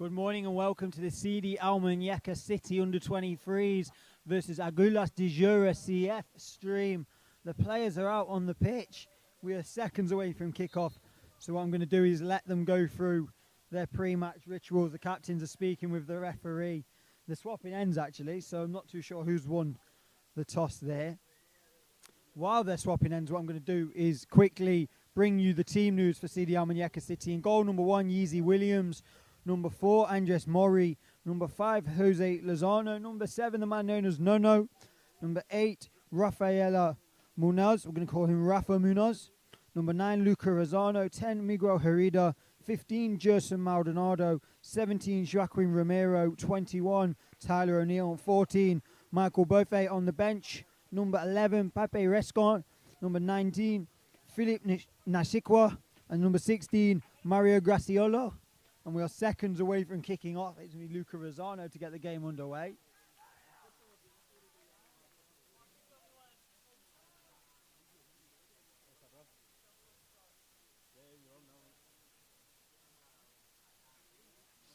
Good morning and welcome to the CD Almuñecar City under-23s versus Águilas de Zújar CF stream. The players are out on the pitch. We are seconds away from kickoff, so what I'm going to do is let them go through their pre-match rituals. The captains are speaking with the referee. They're swapping ends actually, so I'm not too sure who's won the toss there. While they're swapping ends, what I'm going to do is quickly bring you the team news for CD Almuñecar City. In goal, number 1, Yeezy Williams. Number 4, Andres Mori. Number 5, Jose Lozano. Number 7, the man known as Nono. Number 8, Rafaela Munoz. We're going to call him Rafa Munoz. Number 9, Luca Rosano. 10, Miguel Herida. 15, Gerson Maldonado. 17, Joaquin Romero. 21, Tyler O'Neill. 14, Michael Buffet on the bench. Number 11, Pepe Rescon. Number 19, Philip Nashikwa. And number 16, Mario Graciolo. And we are seconds away from kicking off. It's going to be Luca Rosano to get the game underway.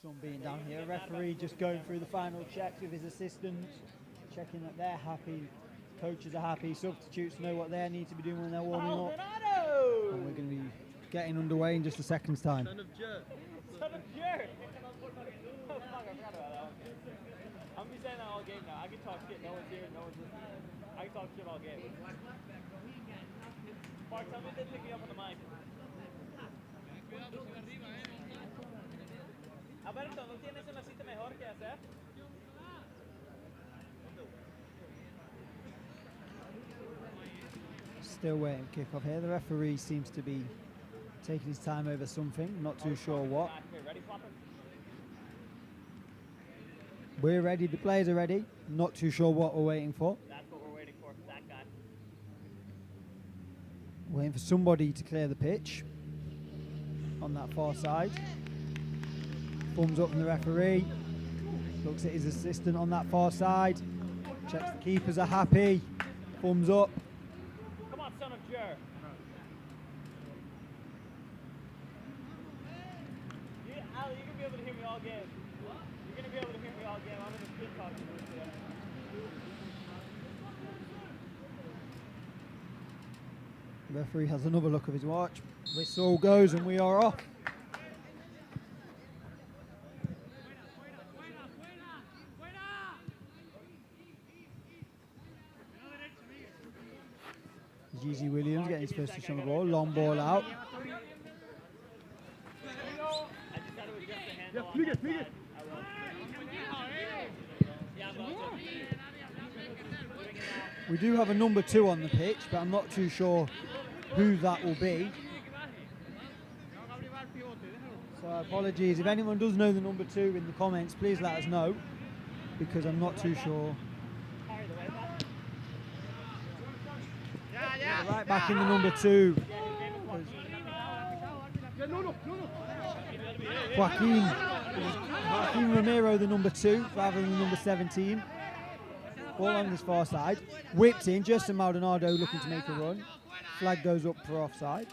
Sun being down here. Referee just going through the final checks with his assistants, checking that they're happy, coaches are happy, substitutes know what they need to be doing when they're warming up. And we're going to be getting underway in just a second's time. Son of jerk. Oh, fuck, I forgot about that one. I'm going to be saying that all game now. I can talk shit. No one's here. No one's listening. I can talk shit all game. Mark, tell me if they pick me up on the mic. Alberto, ¿no tienes una cita mejor que hacer? Still waiting for kickoff here. The referee seems to be taking his time over something. Not too sure what. We're ready. The players are ready. Not too sure what we're waiting for. That's what we're waiting for. That guy. Waiting for somebody to clear the pitch on that far side. Thumbs up from the referee. Looks at his assistant on that far side. Checks the keepers are happy. Thumbs up. Come on, son of Jer. Ali, you're going to be able to hear me all game. You're going to be able to hear me all game. I'm in the spin talking to you. The referee has another look of his watch. Whistle goes and we are off. Yeezy Williams getting his first touch on the ball. Long ball out. We do have a number 2 on the pitch, but I'm not too sure who that will be. So apologies. If anyone does know the number 2 in the comments, please let us know, because I'm not too sure. Right back in the number 2. Joaquin Romero, the number 2, rather than the number 17. Ball on this far side. Whipped in, Justin Maldonado looking to make a run. Flag goes up for offside.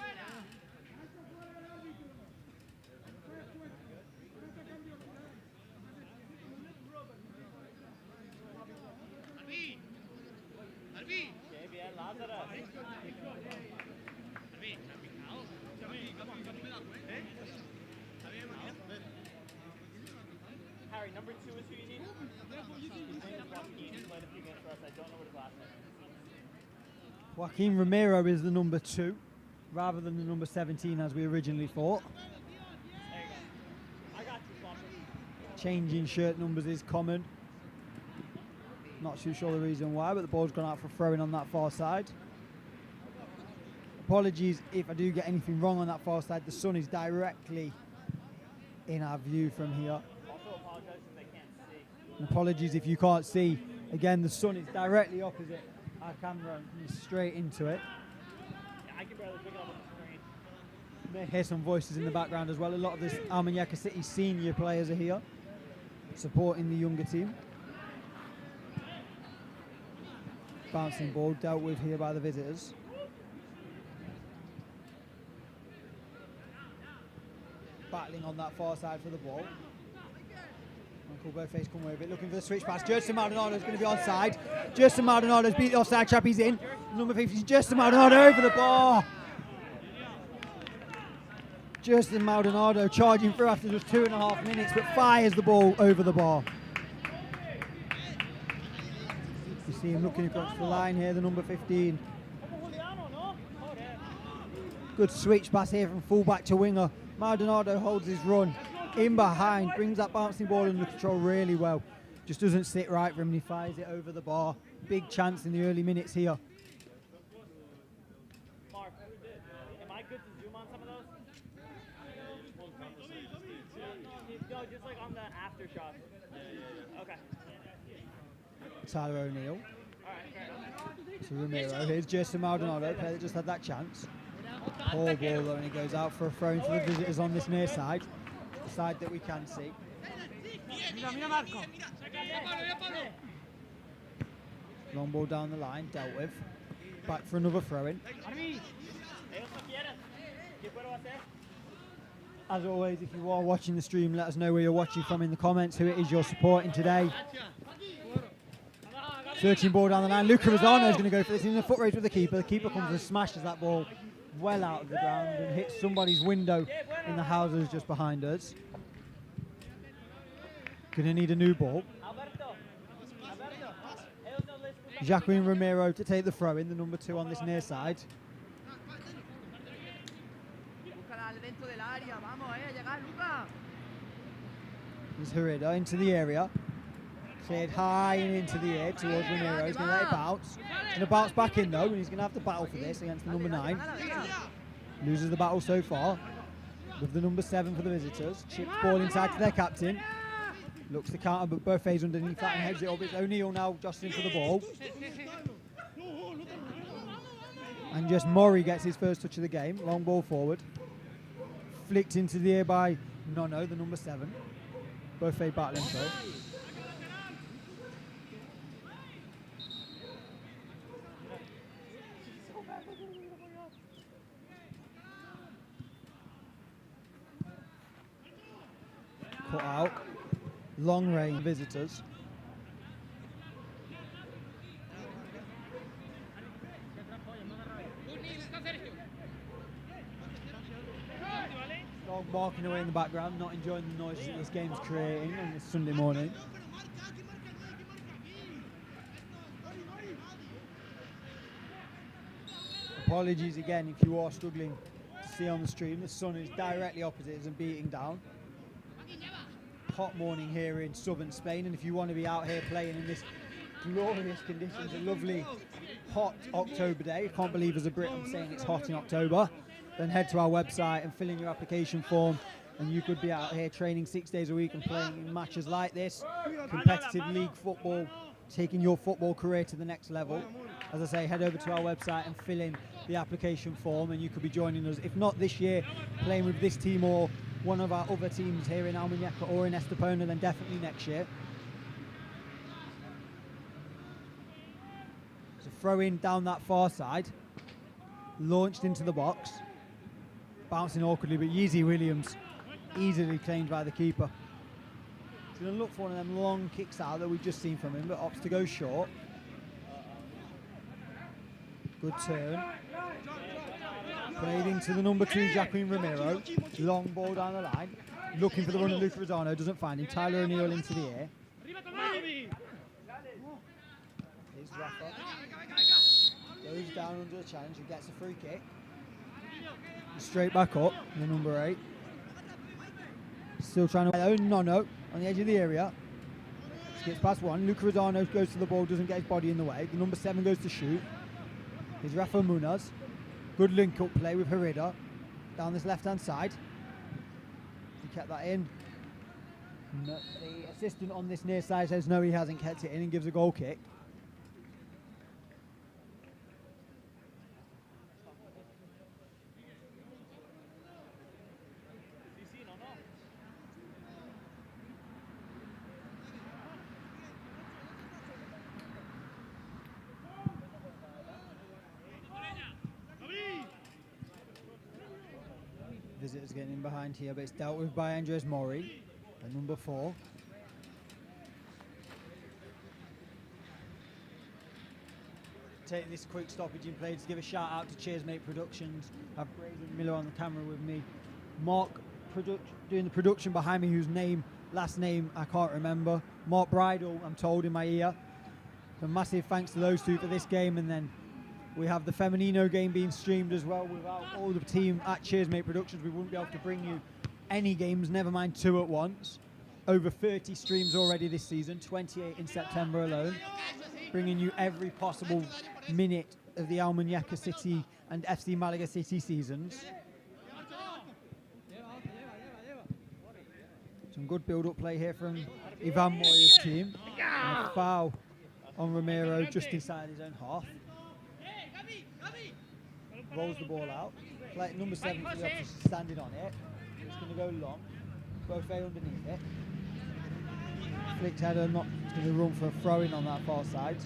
Harry, number 2 is who you need? Joaquin Romero is the number 2, rather than the number 17 as we originally thought. There you go. I got you, Flopper. Changing shirt numbers is common. Not too sure the reason why, but the ball's gone out for throwing on that far side. Apologies if I do get anything wrong on that far side. The sun is directly in our view from here. Also apologize if they can't see. And apologies if you can't see. Again, the sun is directly opposite our camera and straight into it. Yeah, I can barely pick it up on the screen. You may hear some voices in the background as well. A lot of this Almuñecar City senior players are here supporting the younger team. Bouncing ball dealt with here by the visitors. Battling on that far side for the ball. tackle, both face come with it, looking for the switch pass. Justin Maldonado's going to be onside. Justin Maldonado's beat the offside trap, he's in. Number 50, Justin Maldonado over the bar. Justin Maldonado charging through after just 2.5 minutes, but fires the ball over the bar. You see him looking across the line here, the number 15. Good switch pass here from fullback to winger. Maldonado holds his run in behind, brings that bouncing ball under control really well. Just doesn't sit right for him and he fires it over the bar. Big chance in the early minutes here. Mark, am I good to zoom on some of those? No, just like on the after shots. Okay. Tyler O'Neill. To Ramiro. Here's Jason Maldonado, player that just had that chance. Poor ball though, and he goes out for a throw in for the visitors on this near side. The side that we can see. Long ball down the line, dealt with. Back for another throw in. As always, if you are watching the stream, let us know where you're watching from in the comments, who it is you're supporting today. Searching ball down the line. Luca Rosano is going to go for this in the foot race with the keeper. The keeper comes and smashes that ball well out of the ground and hits somebody's window in the houses just behind us. Going to need a new ball. Jacqueline Romero to take the throw in, the number 2 on this near side. There's Herrera into the area. Cleared high and into the air towards Romero. He's going to let it bounce. He's going to bounce back in though, and he's going to have to battle for this against the number 9. Loses the battle so far with the number 7 for the visitors. Chips ball inside to their captain. Looks to counter, but Buffet's underneath that and heads it up. It's O'Neill now jostling for the ball. And just Murray gets his first touch of the game. Long ball forward. Flicked into the air by Nono, the number 7. Buffet battling through. Cut out. Long range visitors. Dog barking away in the background, not enjoying the noises that this game's creating on this Sunday morning. Apologies again if you are struggling to see on the stream. The sun is directly opposite us and beating down. Hot morning here in southern Spain, and if you want to be out here playing in this glorious conditions, a lovely hot October day, I can't believe as a Brit I'm saying it's hot in October, then head to our website and fill in your application form, and you could be out here training 6 days a week and playing in matches like this, competitive league football, taking your football career to the next level. As I say, head over to our website and fill in the application form, and you could be joining us, if not this year, playing with this team or one of our other teams here in Almunecar or in Estepona, then definitely next year. So throw in down that far side, launched into the box, bouncing awkwardly, but Yeezy Williams easily claimed by the keeper. He's going to look for one of them long kicks out that we've just seen from him, but opts to go short. Good turn. Played into the number 2, Jacqueline Romero. Long ball down the line. Looking for the run of Luca Rosano. Doesn't find him. Tyler O'Neill into the air. Here's Rafa. Goes down under the challenge and gets a free kick. Straight back up. The number 8. Still trying to... Nono on the edge of the area. Skips past one. Luca Rosano goes to the ball. Doesn't get his body in the way. The number 7 goes to shoot. Here's Rafa Munoz. Good link-up play with Herrera down this left-hand side. He kept that in. No, the assistant on this near side says no, he hasn't kept it in and gives a goal kick. Visitors getting in behind here, but it's dealt with by Andres Mori, the number 4. take this quick stoppage in play to give a shout out to CheersMate Productions. I have Braden Miller on the camera with me. Mark doing the production behind me, whose last name I can't remember. Mark Bridle, I'm told, in my ear. So massive thanks to those two for this game. And then we have the Feminino game being streamed as well. Without all the team at CheersMate Productions, we wouldn't be able to bring you any games, never mind 2 at once. Over 30 streams already this season, 28 in September alone. Bringing you every possible minute of the Almunecar City and FC Malaga City seasons. Some good build-up play here from Ivan Moya's team. And a foul on Romero just inside his own half. Rolls the ball out. Play, number 7 for the opposition standing on it. It's going to go long. Buffet underneath it. Flicked header, not going to run for a throw-in on that far side.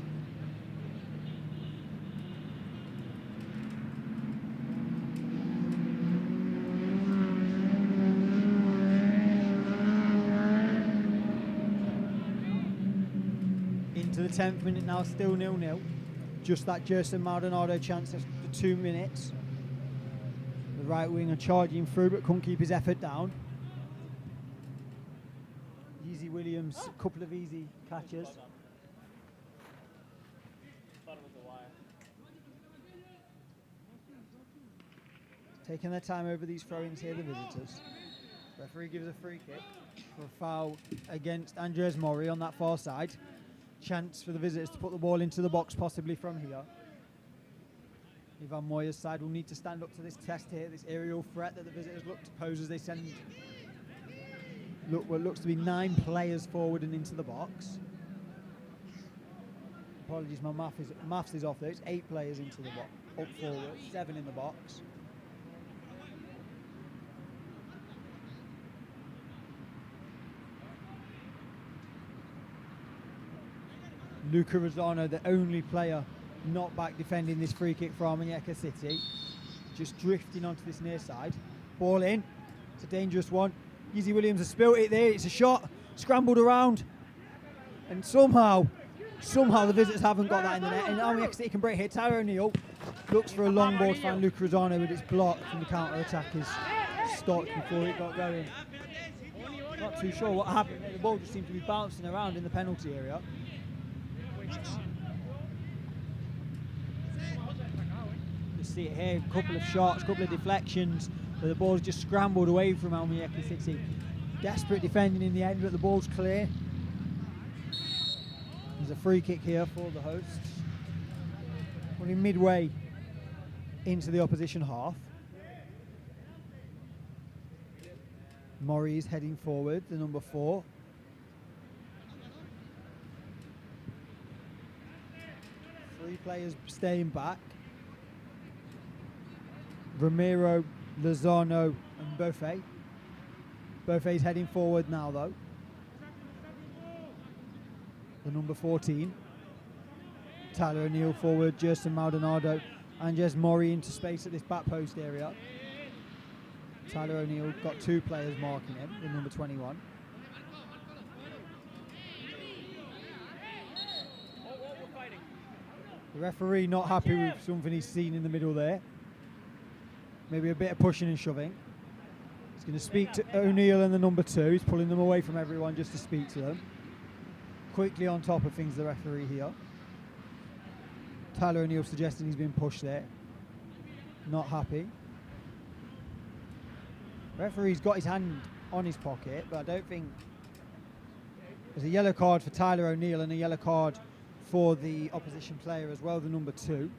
Into the 10th minute now, still 0-0. Just that Gerson Maldonado chance after 2 minutes. The right winger charging through, but couldn't keep his effort down. Easy Williams, a couple of easy catches. Taking their time over these throw-ins here, the visitors. Referee gives a free kick for a foul against Andres Mori on that far side. Chance for the visitors to put the ball into the box, possibly from here. Ivan Moya's side will need to stand up to this test here, this aerial threat that the visitors look to pose as they send what looks to be 9 players forward and into the box. Apologies, my maths is off there. It's 8 players into the box, up forward, 7 in the box. Luca Rosano, the only player not back defending this free kick for Almunecar City. Just drifting onto this near side. Ball in. It's a dangerous one. Easy Williams has spilt it there. It's a shot. Scrambled around. And somehow the visitors haven't got that in the net. And Almunecar City can break here. Tyler O'Neill looks for a long ball to find Luca Rosano, but it's blocked from the counter-attack is stopped before it got going. Not too sure what happened. The ball just seemed to be bouncing around in the penalty area. You see it here, a couple of shots, a couple of deflections, but the ball's just scrambled away from Almunecar City. Desperate defending in the end, but the ball's clear. There's a free kick here for the hosts. Only midway into the opposition half. Murray's heading forward, the number 4. Three players staying back. Romero, Lozano and Buffet. Buffet's heading forward now though. The number 14. Tyler O'Neill forward, Gerson Maldonado, Andres Mori into space at this back post area. Tyler O'Neill got 2 players marking him, the number 21. The referee not happy with something he's seen in the middle there. Maybe a bit of pushing and shoving. He's going to speak to O'Neill and the number 2. He's pulling them away from everyone just to speak to them. Quickly on top of things, the referee here. Tyler O'Neill suggesting he's been pushed there. Not happy. Referee's got his hand on his pocket, but I don't think... There's a yellow card for Tyler O'Neill and a yellow card for the opposition player as well, the number 2.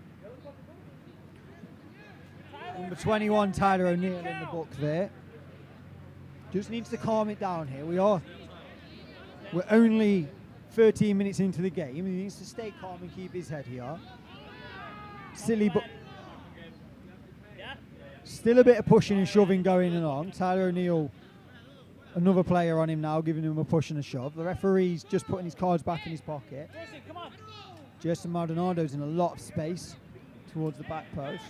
Number 21, Tyler O'Neill in the book there. Just needs to calm it down here. We're only 13 minutes into the game. He needs to stay calm and keep his head here. Silly, but still a bit of pushing and shoving going on. Tyler O'Neill, another player on him now, giving him a push and a shove. The referee's just putting his cards back in his pocket. Gerson Maldonado's in a lot of space towards the back post.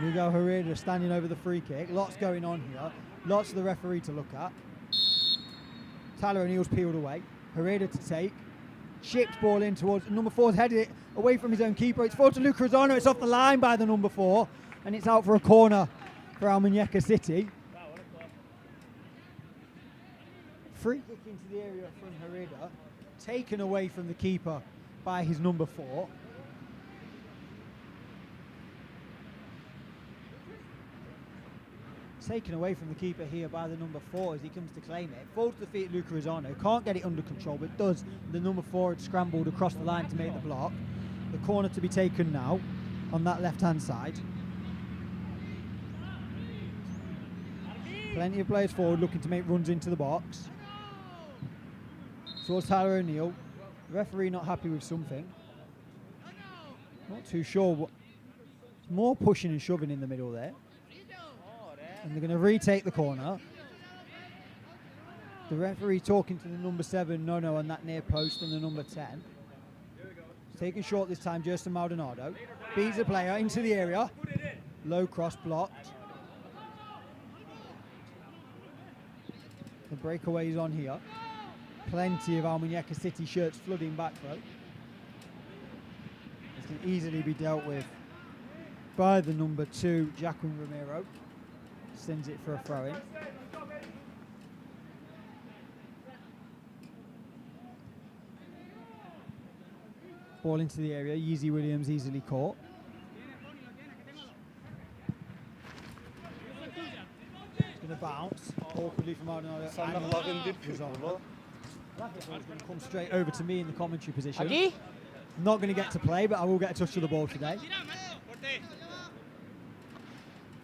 Miguel Herrera standing over the free kick. Lots going on here. Lots for the referee to look at. Tyler O'Neill's peeled away. Herrera to take. chipped ball in towards number 4's headed it away from his own keeper. It's forward to Luca Rosano. It's off the line by the number 4, and it's out for a corner for Almunecar City. Free kick into the area from Herrera, taken away from the keeper by his number 4. Taken away from the keeper here by the number 4 as he comes to claim it. Falls to the feet of Luca Rosano. Can't get it under control, but does. The number 4 had scrambled across the line to make the block. The corner to be taken now on that left-hand side. Plenty of players forward looking to make runs into the box. Towards Tyler O'Neill. The referee not happy with something. Not too sure what. More pushing and shoving in the middle there. And they're going to retake the corner. The referee talking to the number 7, Nono, on that near post, and the number 10. Taken short this time, Justin Maldonado. Beats the player into the area. Low cross blocked. The breakaway is on here. Plenty of Almunecar City shirts flooding back though. This can easily be dealt with by the number 2, Jacqueline Romero. Sends it for a throw-in. Ball into the area. Yeezy Williams easily caught. It's going to bounce awkwardly from Maldonado. It's going to come straight over to me in the commentary position. I'm not going to get to play, but I will get a touch of the ball today.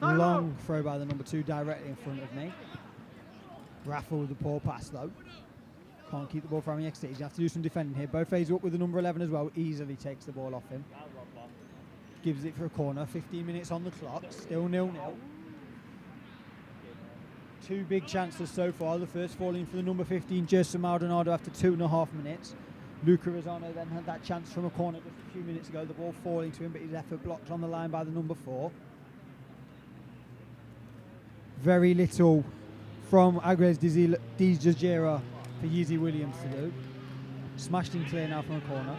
Long throw by the number 2 directly in front of me. Raffle with the poor pass though. Can't keep the ball from Almunecar City. You have to do some defending here. Bofe's up with the number 11 as well. Easily takes the ball off him. Gives it for a corner. 15 minutes on the clock. Still 0-0. 2 big chances so far. The first falling for the number 15, Justin Maldonado, after 2.5 minutes. Luca Rosano then had that chance from a corner just a few minutes ago. The ball falling to him, but his effort blocked on the line by the number 4. Very little from Aguillas de Zujáira for Yeezy Williams to do. Smashed in clear now from a corner.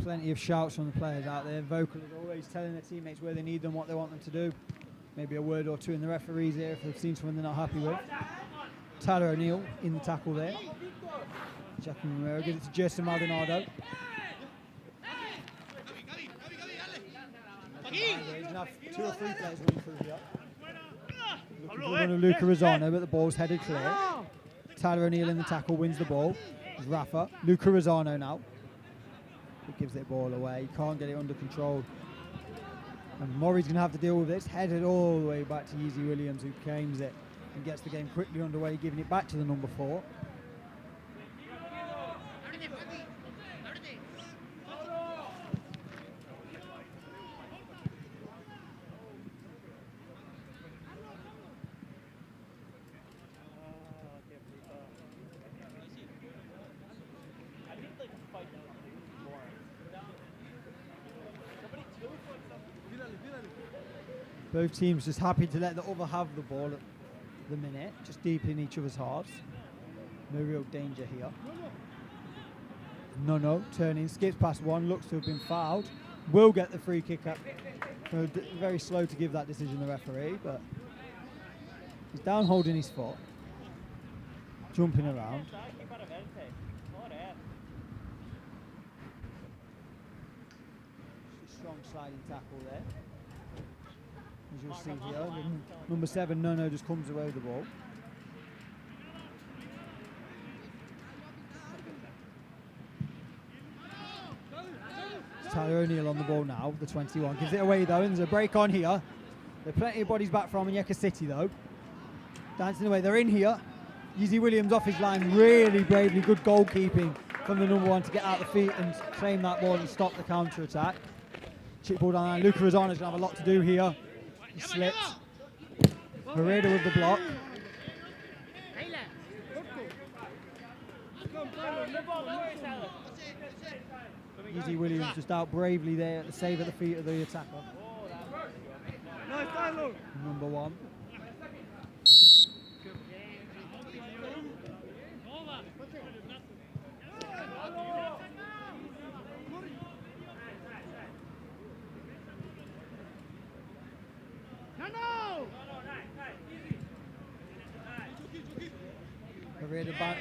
Plenty of shouts from the players out there. Vocal is always telling their teammates where they need them, what they want them to do. Maybe a word or two in the referee's ear if they've seen someone they're not happy with. Tyler O'Neill in the tackle there. Jacqueline Romero gives it to Justin Maldonado. He's going to have 2 or 3 players running through here. Looking for one of Luca Rosano, but the ball's headed clear. Tyler O'Neill in the tackle, wins the ball. It's Rafa. Luca Rosano now. He gives that ball away. He can't get it under control. And Murray's going to have to deal with this. Headed all the way back to Yeezy Williams, who claims it and gets the game quickly underway, giving it back to the number 4. Both teams just happy to let the other have the ball at the minute, just deep in each other's hearts. No real danger here. No, turning, skips past one, looks to have been fouled. Will get the free kick up. Very slow to give that decision, the referee, but he's down holding his foot, jumping around. Strong sliding tackle there. As you'll see here, the number 7, Nono, just comes away with the ball. It's Tyler O'Neill on the ball now, the 21. Gives it away though, and there's a break on here. There are plenty of bodies back from Almunecar City though. Dancing away, they're in here. Yeezy Williams off his line, really bravely, good goalkeeping from the number 1 to get out the feet and claim that ball and stop the counter attack. Chip ball down line. Luca Rosano's going to have a lot to do here. He slips. Herrera with the block. Easy Williams just out bravely there at the save at the feet of the attacker. Number 1.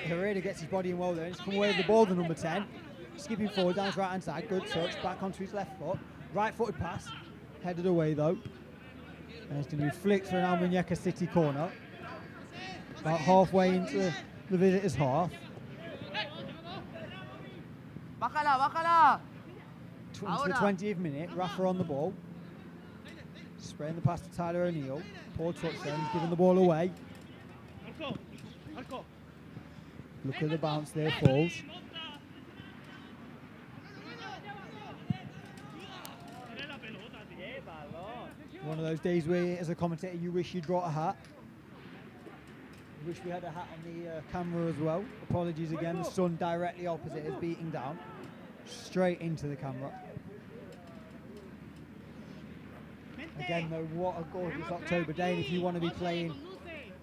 Herrera gets his body in well there. He's come away with the ball, the number 10. Skipping forward down his right hand side. Good touch. Back onto his left foot. Right footed pass. Headed away though. And it's going to be flicked for an Almunecar City corner. About halfway into the visitors' half. 20th minute. Rafa on the ball. Spraying the pass to Tyler O'Neill. Poor touch there. He's giving the ball away. Look at the bounce there, falls. One of those days where, as a commentator, you wish you'd brought a hat. Wish we had a hat on the camera as well. Apologies again, the sun directly opposite is beating down. Straight into the camera. Again though, what a gorgeous October day, and if you want to be playing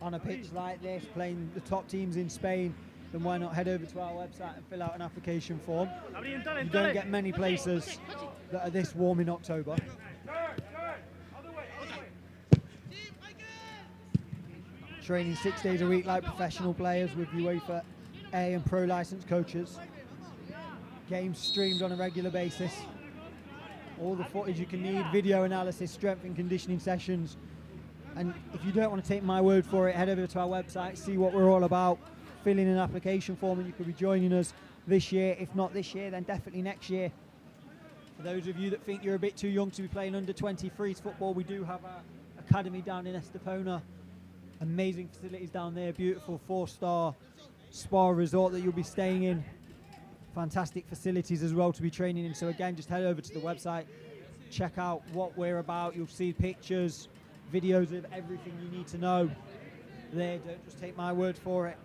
on a pitch like this, playing the top teams in Spain, then why not head over to our website and fill out an application form. You don't get many places that are this warm in October. Training 6 days a week like professional players with UEFA A and Pro licensed coaches. Games streamed on a regular basis. All the footage you can need, video analysis, strength and conditioning sessions. And if you don't want to take my word for it, head over to our website, see what we're all about, fill in an application form, and you could be joining us this year. If not this year, then definitely next year. For those of you that think you're a bit too young to be playing under 23s football, we do have our academy down in Estepona. Amazing facilities down there, beautiful 4-star spa resort that you'll be staying in. Fantastic facilities as well to be training in. So again, just head over to the website, check out what we're about. You'll see pictures, videos of everything you need to know there. Don't just take my word for it.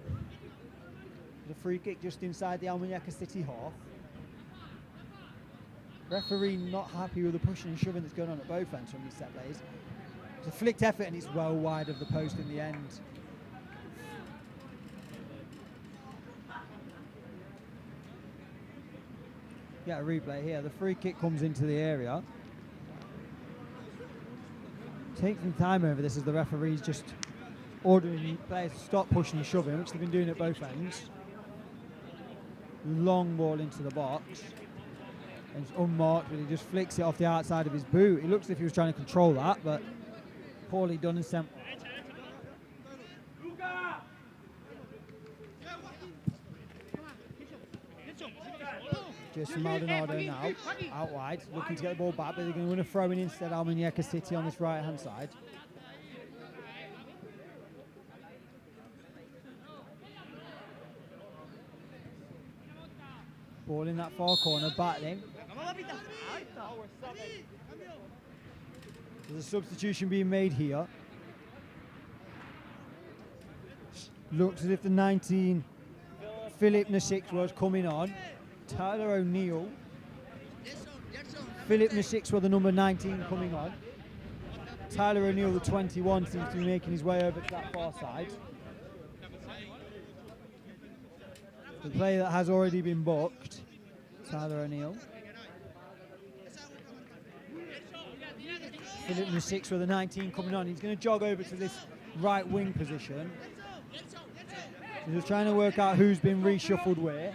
The free kick just inside the Almunecar City half. Referee not happy with the pushing and shoving that's going on at both ends from these set plays. It's a flicked effort and it's well wide of the post in the end. Get a replay here. The free kick comes into the area. Take some time over this as the referee's just ordering players to stop pushing and shoving, which they've been doing at both ends. Long ball into the box. And it's unmarked, but he just flicks it off the outside of his boot. It looks as if he was trying to control that, but poorly done and sent. Just Maldonado now, out wide, looking to get the ball back, but they're going to win a throw in instead. Almunecar City on this right-hand side. Ball in that far corner, battling. There's a substitution being made here. Looks as if the 19, Philip Nasik was coming on. Tyler O'Neill. Philip Nasik the number 19 coming on. Tyler O'Neill, the 21, seems to be making his way over to that far side. The player that has already been booked, Tyler O'Neill. Philip Nasik with the 19 coming on. He's going to jog over to this right wing position. He's just trying to work out who's been reshuffled where.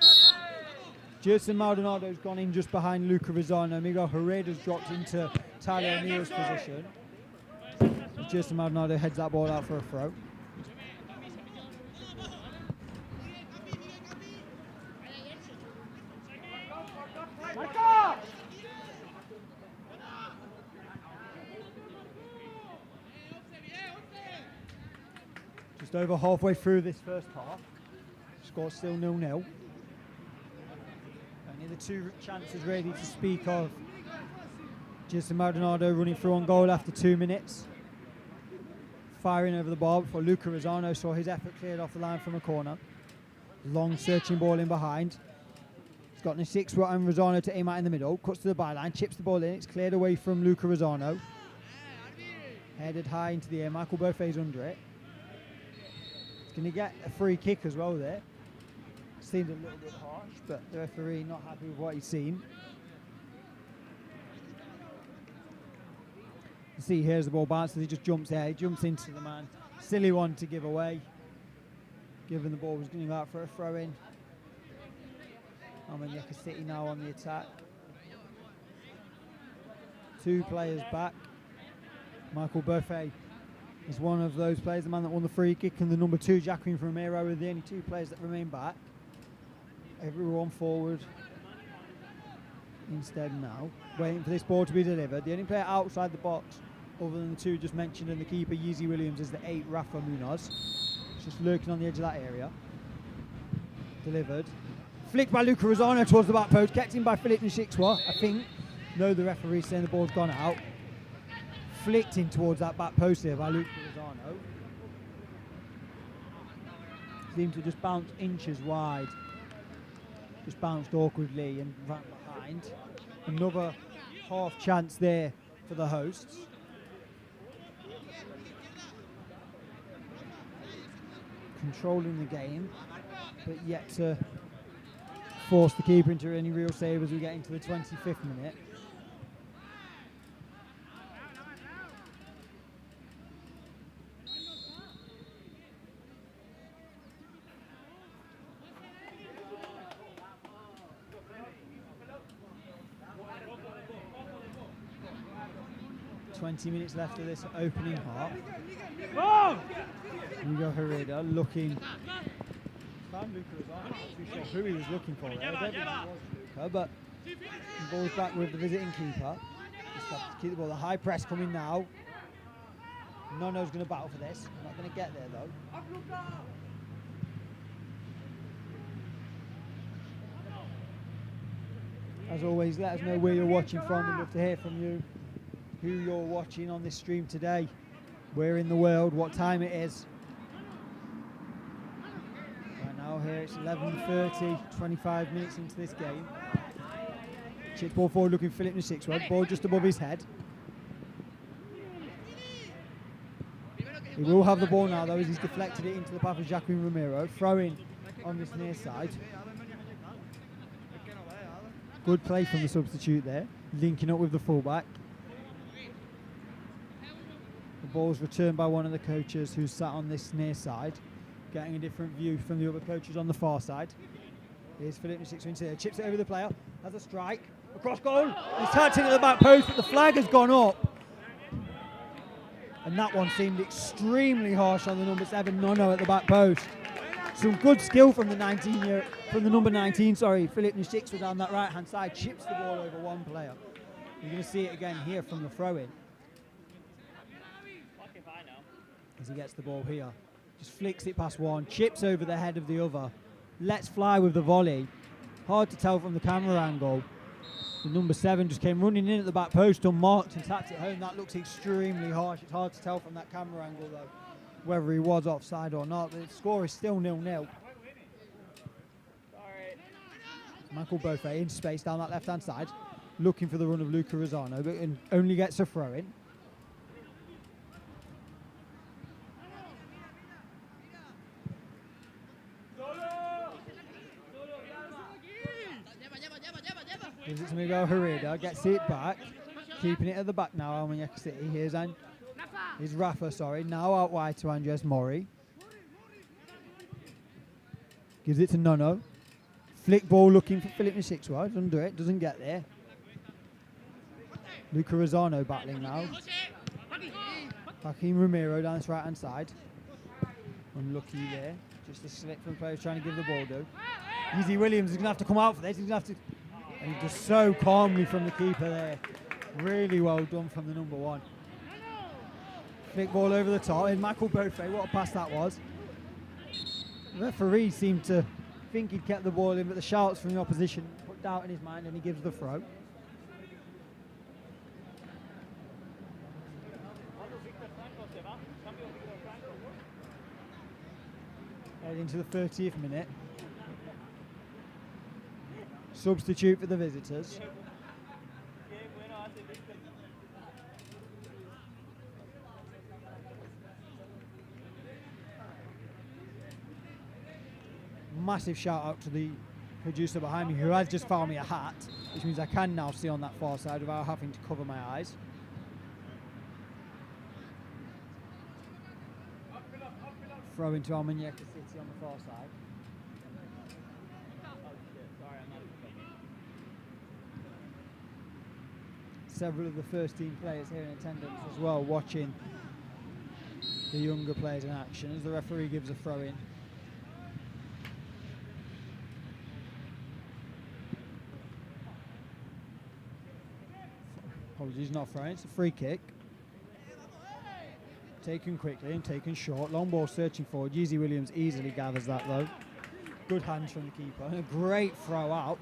Jason Maldonado's gone in just behind Luca Rizzano. Miguel Herrera's dropped into Tyler O'Neill's position. Jason Maldonado heads that ball out for a throw. Just over halfway through this first half. Score still 0-0. Only the two chances ready to speak of. Jason Maldonado running through on goal after 2 minutes. Firing over the bar before Luca Rizzano saw his effort cleared off the line from a corner. Long searching ball in behind. He's got Nisixwa and Rosano to aim at in the middle. Cuts to the byline, chips the ball in. It's cleared away from Luca Rosano. Headed high into the air. Michael Beaufait's under it. He's going to get a free kick as well there. Seemed a little bit harsh, but the referee not happy with what he's seen. You see, here's the ball bounces. He just jumps there. He jumps into the man. Silly one to give away. Given the ball was going out for a throw-in. Almunecar City now on the attack. 2 players back. Michael Beaufait is one of those players, the man that won the free kick, and the number 2, Jacqueline Romero, are the only 2 players that remain back. Everyone forward instead now, waiting for this ball to be delivered. The only player outside the box, other than the 2 just mentioned, and the keeper, Yeezy Williams, is the 8, Rafa Munoz. Just lurking on the edge of that area. Delivered. Flicked by Luca Rosano towards the back post, kept in by Philip Nisixwa, I think. No, the referee saying the ball's gone out. Flicked in towards that back post here by Luca Rosano. Seemed to just bounce inches wide. Just bounced awkwardly and ran behind. Another half chance there for the hosts. Controlling the game, but yet to force the keeper into any real save as we get into the 25th minute. $20 minutes left of this opening half. Hugo Herrera looking. Found Luca Rosano. Not too sure who he was looking for there. I don't think it was Luca, but the ball's back with the visiting keeper. Just have to keep the ball. The high press coming now. Nono's going to battle for this. Not going to get there though. As always, let us know where you're watching from. We'd love to hear from you. Who you're watching on this stream today, where in the world, what time it is. Right now here it's 11:30, 25 minutes into this game. Chips ball forward looking Philip Nisixwa, ball just above his head. He will have the ball now though as he's deflected it into the path of Jacqueline Romero, throwing on this near side. Good play from the substitute there, linking up with the fullback. The ball's returned by one of the coaches who's sat on this near side, getting a different view from the other coaches on the far side. Here's Philip Nisixwa here, chips it over the player, has a strike, across goal, he's tapped into the back post, but the flag has gone up. And that one seemed extremely harsh on the number 7, Nono, at the back post. Some good skill from the number 19, Philip Nisixwa down that right-hand side, chips the ball over one player. You're going to see it again here from the throw-in. As he gets the ball here, just flicks it past one, chips over the head of the other, lets fly with the volley. Hard to tell from the camera angle. The number 7 just came running in at the back post unmarked and tapped it home. That looks extremely harsh. It's hard to tell from that camera angle though whether he was offside or not. The score is still 0-0. Michael Beaufait in space down that left hand side, looking for the run of Luca Rosano, but only gets a throw in. Gives it to Miguel Herrera, gets it back, keeping it at the back now, Almunecar City. Here's Rafa, now out wide to Andres Mori. Gives it to Nono. Flick ball looking for Philip Nisixwa, under it, doesn't get there. Luca Rosano battling now. Joaquin Romero down this right hand side. Unlucky there, just a slip from the players trying to give the ball to. Yeezy Williams is going to have to come out for this, he's going to have to. And just so calmly from the keeper there. Really well done from the number 1. Flick ball over the top. And Michael Beaufait, what a pass that was. The referee seemed to think he'd kept the ball in, but the shouts from the opposition put doubt in his mind and he gives the throw. Heading into the 30th minute. Substitute for the visitors. Massive shout out to the producer behind me who has just found me a hat, which means I can now see on that far side without having to cover my eyes. Throw into Almunecar City on the far side. Several of the first team players here in attendance as well, watching the younger players in action as the referee gives a throw in. Apologies, not throwing, it's a free kick. Taken quickly and taken short. Long ball searching forward. Yeezy Williams easily gathers that though. Good hands from the keeper. And a great throw out.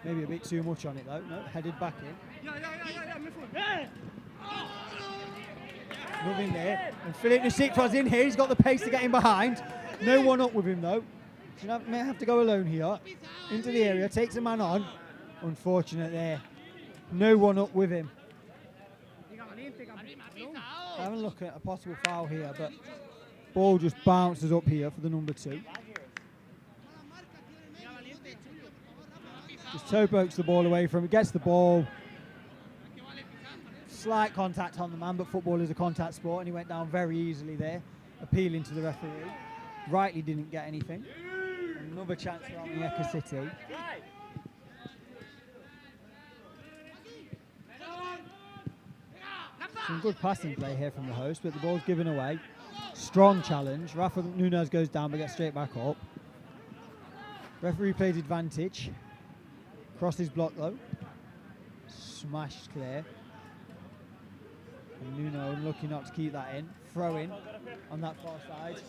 Maybe a bit too much on it though. No, headed back in. Nothing there. And Philip Nshikwa's in here. He's got the pace to get in behind. No one up with him though. So may have to go alone here. Into the area. Takes a man on. Unfortunate there. No one up with him. Having a look at a possible foul here, but ball just bounces up here for the number 2. Just toe pokes the ball away from him, gets the ball. Slight contact on the man, but football is a contact sport, and he went down very easily there, appealing to the referee. Rightly didn't get anything. Another chance for Almunecar City. Some good passing play here from the host, but the ball's given away. Strong challenge. Rafa Nunes goes down but gets straight back up. Referee plays advantage. Crosses block though. Smashed clear. And Nuno unlucky not to keep that in. Throw in on that far side.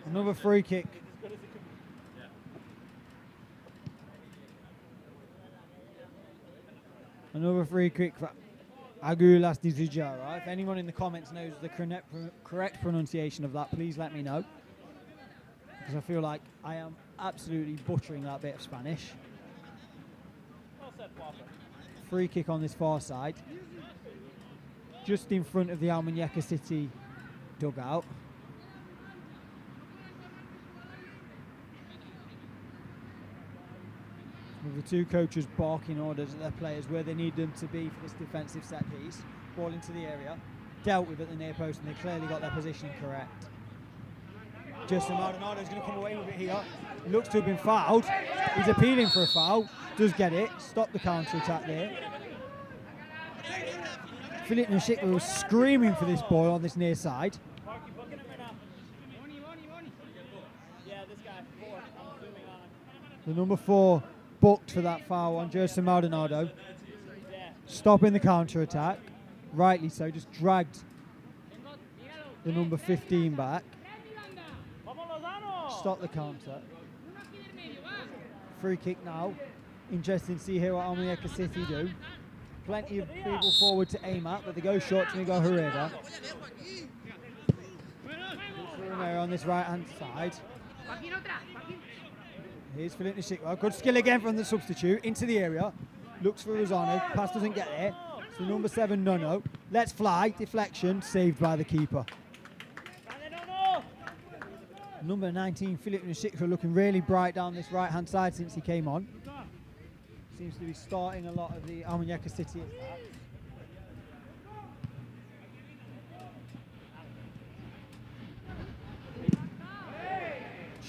Another free kick. Another free kick for Águilas de Zujáira. If anyone in the comments knows the correct pronunciation of that, please let me know. Because I feel like I am absolutely butchering that bit of Spanish. Free kick on this far side. Just in front of the Almunecar City dugout. With the two coaches barking orders at their players where they need them to be for this defensive set piece. Ball into the area, dealt with at the near post, and they clearly got their positioning correct. Justin Maldonado is going to come away with it here. He looks to have been fouled. He's appealing for a foul, does get it, stop the counter attack there. Philip Nshikwa was screaming for this ball on this near side. The number 4 booked for that foul on Justin Maldonado. Stopping the counter attack, rightly so, just dragged the number 15 back. Stop the counter. Free kick now. Interesting to see here what Almunecar City do. Plenty of people forward to aim at, but they go short to Miguel Herrera. On this right hand side. Here's Philip Nshikwa. Good skill again from the substitute. Into the area. Looks for Rosano. Pass doesn't get there. So number 7, Nuno. Let's fly. Deflection. Saved by the keeper. Number 19, Philip Nshikwa, looking really bright down this right-hand side since he came on. Seems to be starting a lot of the Almunecar City attacks.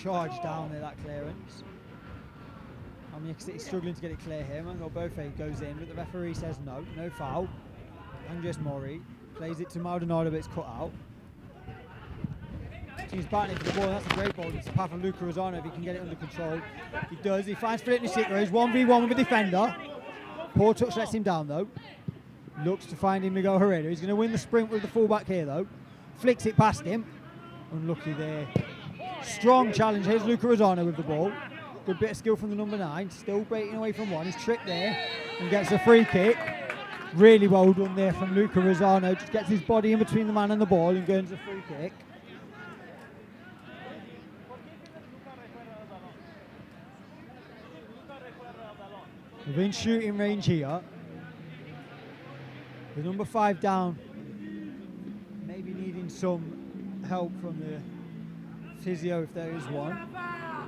Charge down there, that clearance. Almunecar City struggling to get it clear here. Mango Bofe goes in, but the referee says no, no foul. Andres Mori plays it to Maldonado, but it's cut out. He's battling for the ball, that's a great ball. It's a path from Luca Rosano if he can get it under control. He does, he finds Philip Nshikwa, he's 1v1 with a defender. Poor touch lets him down though. Looks to find him Miguel Herrera. He's going to win the sprint with the fullback here though. Flicks it past him. Unlucky there. Strong challenge, here's Luca Rosano with the ball. Good bit of skill from the number 9, still breaking away from one. He's tricked there and gets a free kick. Really well done there from Luca Rosano. Just gets his body in between the man and the ball and gains a free kick. Within shooting range here. The number 5 down. Maybe needing some help from the physio if there is one.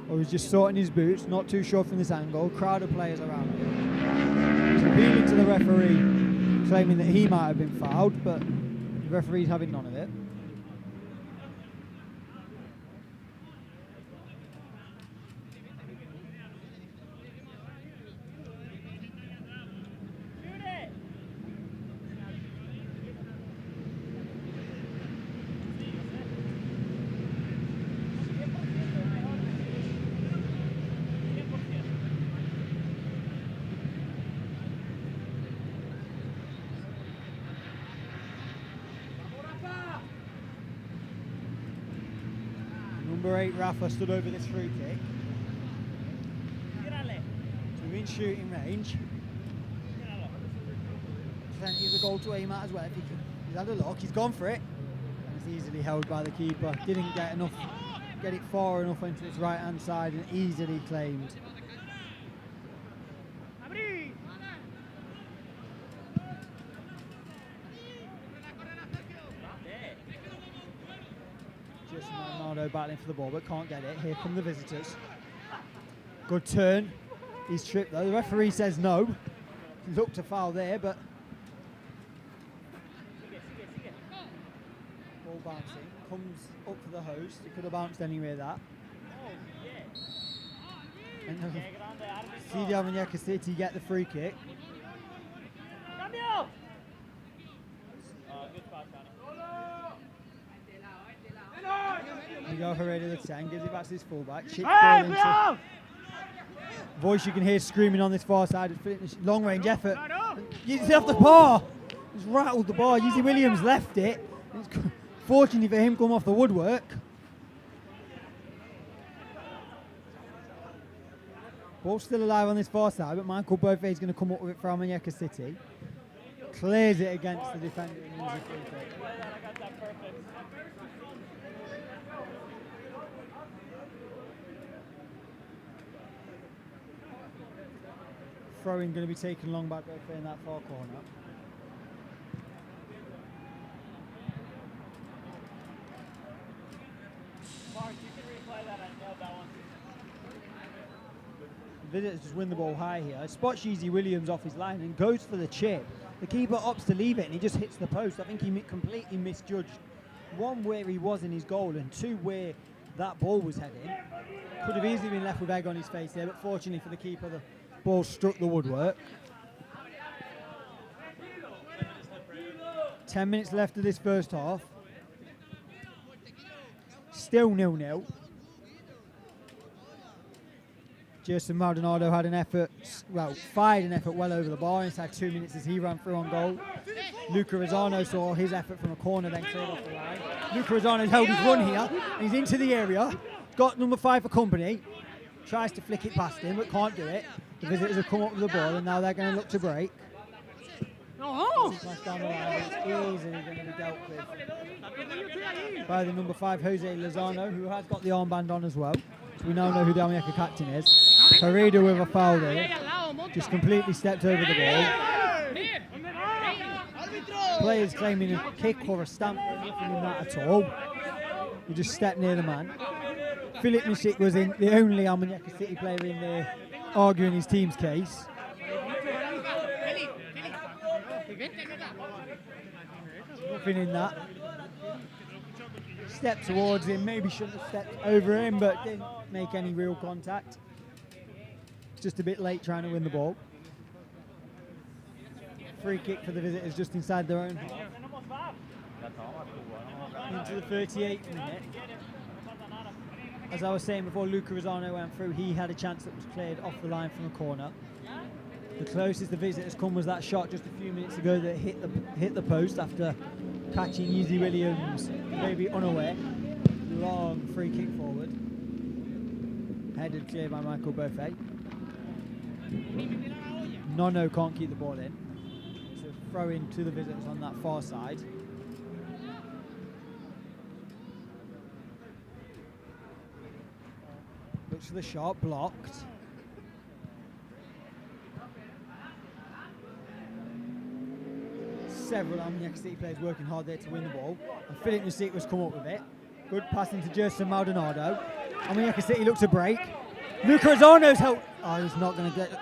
Or he's just sorting his boots. Not too sure from this angle. Crowd of players around him. He's appealing to the referee, claiming that he might have been fouled, but the referee's having none of it. Number 8, Rafa, stood over this free kick. So within shooting range. Plenty of the goal to aim at as well. If he can. He's had a look, he's gone for it. And it's easily held by the keeper. Didn't get it far enough into his right hand side and easily claimed. Ronaldo battling for the ball but can't get it. Here come the visitors. Good turn. He's tripped though. The referee says no. He looked to foul there, but ball bouncing. Comes up for the host. It could have bounced anywhere that. And CD Almuñecar City get the free kick. Miguel Herrera the 10 gives it back to his fullback. Chips ball into voice you can hear screaming on this far side. Long range effort. Uses it off the bar. Just rattled the bar. Yeezy Williams left it. Fortunately for him, come off the woodwork. Ball still alive on this far side, but Michael Beaufet is going to come up with it for Almuñecar City. Clears it against the defender. Throwing going to be taken long by Beaufet in that far corner. Mark, you can replay that. I nailed that one. Visitors just win the ball high here. Spots Yeezy Williams off his line and goes for the chip. The keeper opts to leave it and he just hits the post. I think he completely misjudged. One, where he was in his goal, and two, where that ball was heading. Could have easily been left with egg on his face there, but fortunately for the keeper, the ball struck the woodwork. 10 minutes left of this first half. Still 0-0. Gerson Maldonado had an effort, fired an effort well over the bar. Inside 2 minutes as he ran through on goal. Luca Rosano saw his effort from a corner, then cleared off the line. Luca Rosano's held his run here. He's into the area. Got number 5 for company. Tries to flick it past him, but can't do it. The visitors have come up with the ball, and now they're going to look to break. Smash down the line. It's easily going to be dealt with by the number 5, Jose Lozano, who has got the armband on as well. So we now know who the Almuñecar captain is. Herrera with a foul there. Just completely stepped over the ball. Players claiming a kick or a stamp, nothing in that at all. He just stepped near the man. Philip Misic was the only Almuñecar City player in there arguing his team's case. Nothing in that. Stepped towards him, maybe shouldn't have stepped over him, but didn't make any real contact. Just a bit late trying to win the ball. Free kick for the visitors just inside their own half. Into the 38th minute. As I was saying before Luca Rosano went through, he had a chance that was cleared off the line from a corner. The closest the visitors come was that shot just a few minutes ago that hit the post after catching Yeezy Williams maybe unaware. Long free kick forward. Headed clear by Michael Beaufet. Nono can't keep the ball in. It's a throw in to the visitors on that far side. Looks for the shot, blocked. Several Almunecar City players working hard there to win the ball. And Philip Nasik was come up with it. Good passing to CheersMate Maldonado. Almunecar City look to break. Luca Rosano's help. Oh, he's not going to get it.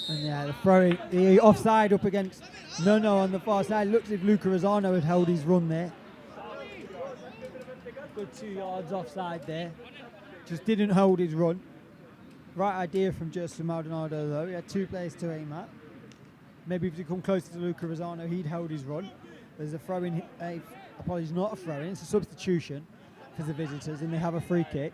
And yeah, the throw, the offside up against Nuno on the far side. Looks as if Luca Rosano had held his run there. Good 2 yards offside there. Just didn't hold his run. Right idea from CheersMate Maldonado though. He had 2 players to aim at. Maybe if he come closer to Luca Rosano, he'd held his run. There's a throw in, apologies, not a throw in, it's a substitution for the visitors, and they have a free kick.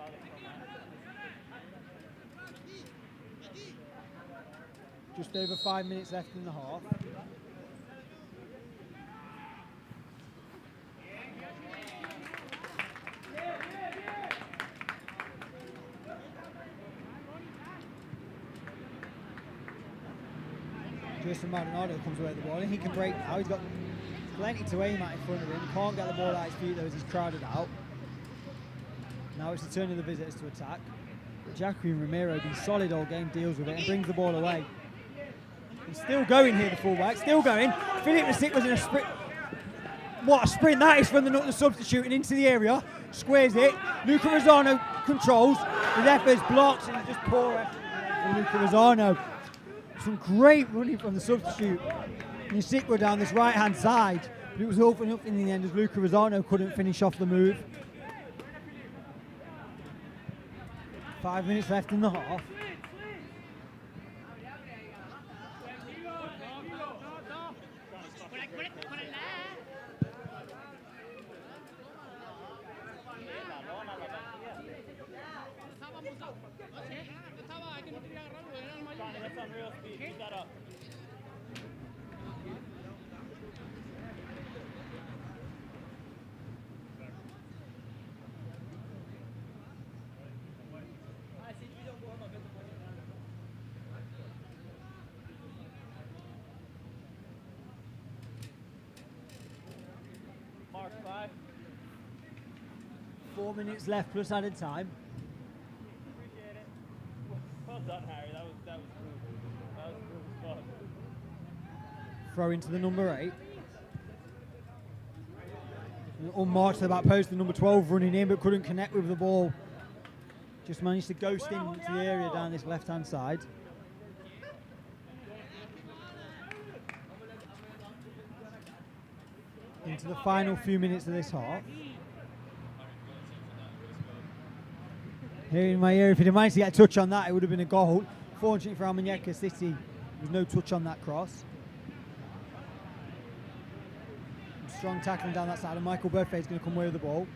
Just over 5 minutes left in the half. CheersMate Maldonado comes away with the ball, and he can break now. He's got plenty to aim at in front of him. Can't get the ball out his feet though as he's crowded out. Now it's the turn of the visitors to attack. Jacqueline Romero, been solid all game, deals with it and brings the ball away. He's still going here, the fullback, still going. Philip Nasik was in a sprint. What a sprint that is from the substitute and into the area. Squares it. Luca Rosano controls. His effort's blocked, and just poor effort from Luca Rosano. Some great running from the substitute. Nasik were down this right-hand side, but it was all for nothing in the end as Luca Rosano couldn't finish off the move. 5 minutes left in the half. That's on real speed. Keep that up. Mark 5. 4 minutes left plus added time. Appreciate it. Well done, Harry. That was smooth. That was smooth as fuck. Throw into the number 8. Unmarked to the back post, the number 12 running in but couldn't connect with the ball. Just managed to ghost into the area down this left-hand side. Into the final few minutes of this half. Here in my ear, if he'd managed to get a touch on that, it would have been a goal. Fortunately for Almunecar City, there's no touch on that cross. Strong tackling down that side, and Michael Buffet is going to come away with the ball.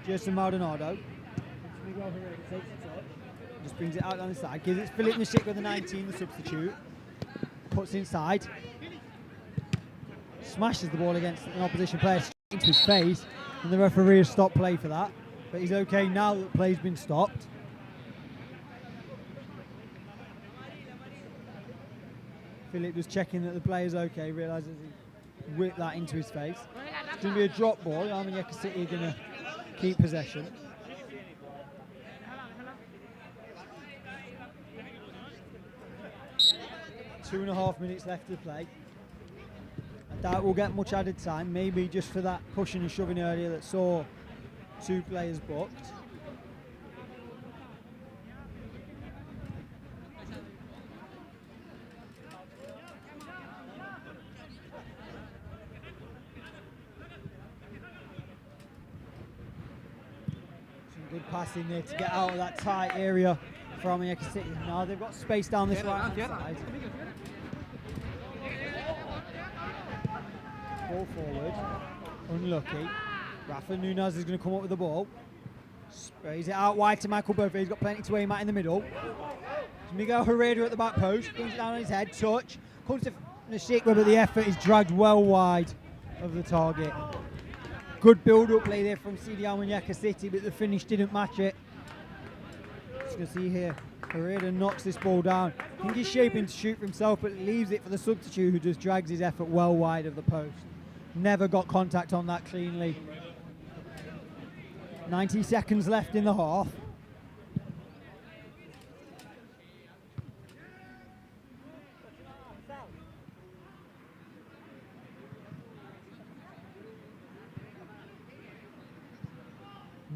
CheersMate Maldonado. Just brings it out down the side. Gives it to Philip Nasik with the 19, the substitute. Puts inside. Smashes the ball against an opposition player into his face, and the referee has stopped play for that. But he's okay now that the play's been stopped. Philip was checking that the player's okay, realises he whipped that into his face. It's going to be a drop ball. Almunecar City are going to keep possession. Two and a half minutes left to play. I doubt we'll get much added time, maybe just for that pushing and shoving earlier that saw 2 players booked. Some good passing there to get out of that tight area for Almunecar City. Now they've got space down this right side. Ball forward, unlucky. Rafa Nunez is going to come up with the ball. Sprays it out wide to Michael Buffet. He's got plenty to aim at in the middle. Miguel Herrera at the back post. Brings it down on his head. Touch. Comes to Nasik, but the effort is dragged well wide of the target. Good build-up play there from CD Almuñecar City, but the finish didn't match it. Just going to see here. Herrera knocks this ball down. I think he's shaping to shoot for himself, but leaves it for the substitute, who just drags his effort well wide of the post. Never got contact on that cleanly. 90 seconds left in the half.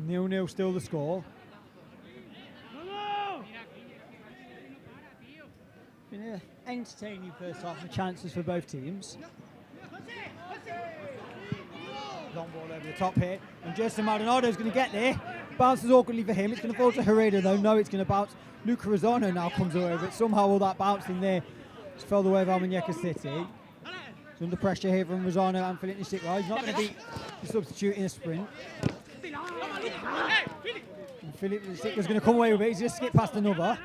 Nil-nil still the score. Been an entertaining first half of chances for both teams. Long ball over the top here, and Justin Maldonado is going to get there. Bounces awkwardly for him. It's going to fall to Herrera though. No, it's going to bounce. Luca Rosano now comes away with it. Somehow all that bounced in there just fell the way of Almunecar City. He's under pressure here from Rosano and Philip Nisikra. He's not going to beat the substitute in a sprint. And Philip Nisikra is going to come away with it. He's just skipped past another.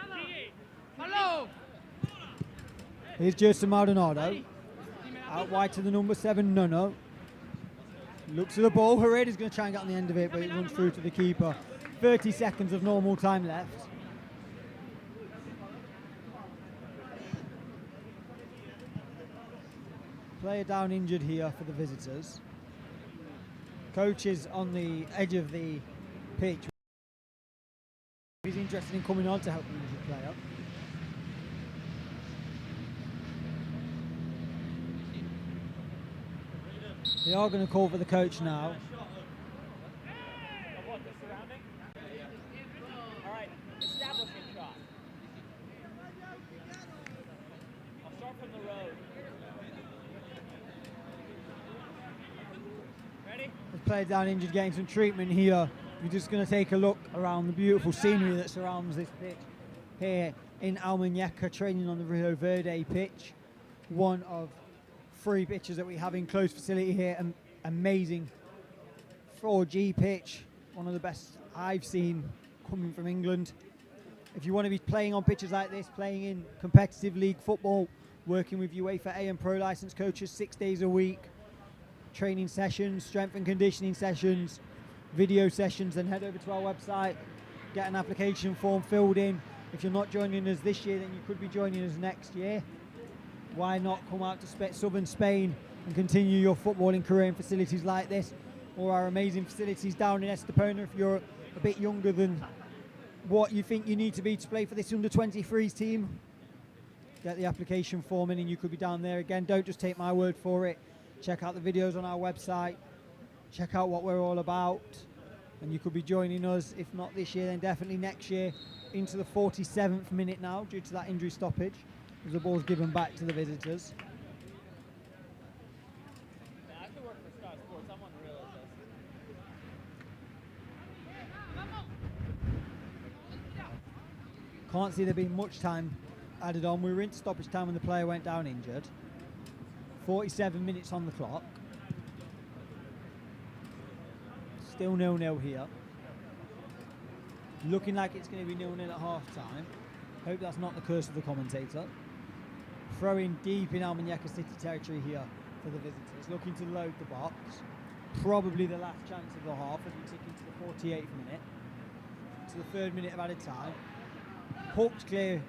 Here's Justin Maldonado. Out wide to the number 7, Nuno. Looks at the ball. Herrera's going to try and get on the end of it, but it runs through to the keeper. 30 seconds of normal time left. Player down injured here for the visitors. Coach is on the edge of the pitch. He's interested in coming on to help the injured player. They are going to call for the coach now. What, the surrounding? All right, establishment shot. I'll start from the road. Ready? The player down injured getting some treatment here. We're just going to take a look around the beautiful scenery that surrounds this pitch here in Almunecar, training on the Rio Verde pitch. One of 3 pitches that we have in close facility here. Amazing 4G pitch, one of the best I've seen coming from England. If you want to be playing on pitches like this, playing in competitive league football, working with UEFA A and Pro licensed coaches 6 days a week, training sessions, strength and conditioning sessions, video sessions, then head over to our website, get an application form filled in. If you're not joining us this year, then you could be joining us next year. Why not come out to southern Spain and continue your footballing career in facilities like this, or our amazing facilities down in Estepona if you're a bit younger than what you think you need to be to play for this under-23s team. Get the application form in and you could be down there. Again, don't just take my word for it. Check out the videos on our website. Check out what we're all about. And you could be joining us, if not this year, then definitely next year, into the 47th minute now due to that injury stoppage, as the ball's given back to the visitors. Yeah, I could work for Sky Sports. I'm unreal at this. Can't see there being much time added on. We were into stoppage time when the player went down injured. 47 minutes on the clock. Still 0-0 here. Looking like it's going to be 0-0 at half time. Hope that's not the curse of the commentator. Throwing deep in Almunecar City territory here for the visitors. Looking to load the box. Probably the last chance of the half as we tick into the 48th minute. To the 3rd minute of added time. Hooked clear,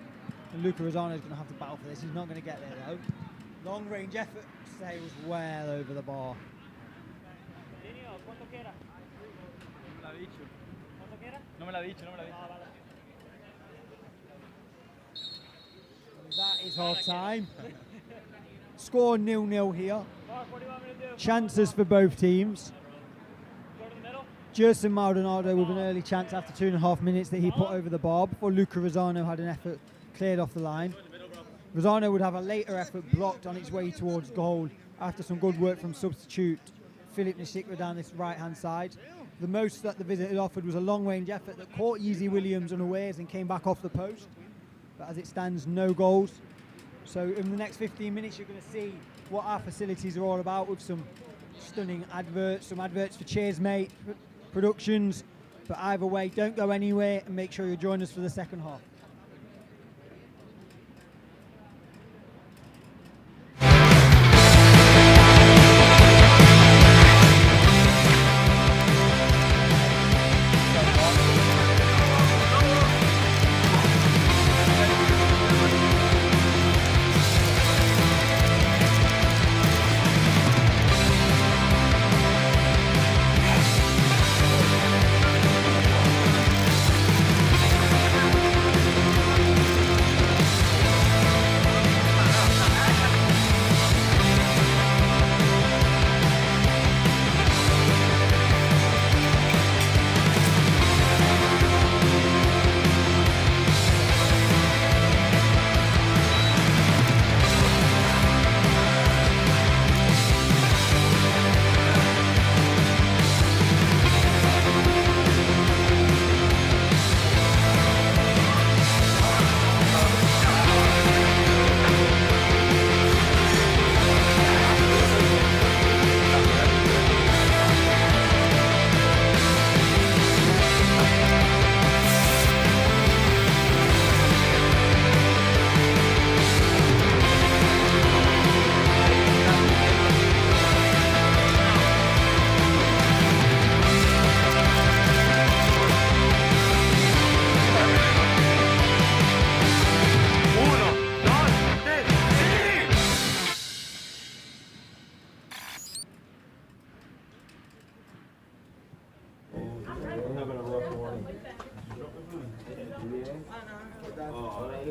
and Luca Rosano is going to have to battle for this. He's not going to get there though. Long range effort sails well over the bar. That is half time. Score 0-0 here. Mark, what do you want me to do? Chances for both teams. Go to the middle? Justin Maldonado with an early chance after 2.5 minutes that he put over the bar before Luca Rosano had an effort cleared off the line. Rosano would have a later effort blocked on its way towards goal after some good work from substitute Philip Nisikra down this right-hand side. The most that the visitor offered was a long-range effort that caught Yeezy Williams unawares and came back off the post. But as it stands, no goals. So in the next 15 minutes, you're going to see what our facilities are all about with some stunning adverts, some adverts for CheersMate Productions. But either way, don't go anywhere and make sure you join us for the second half.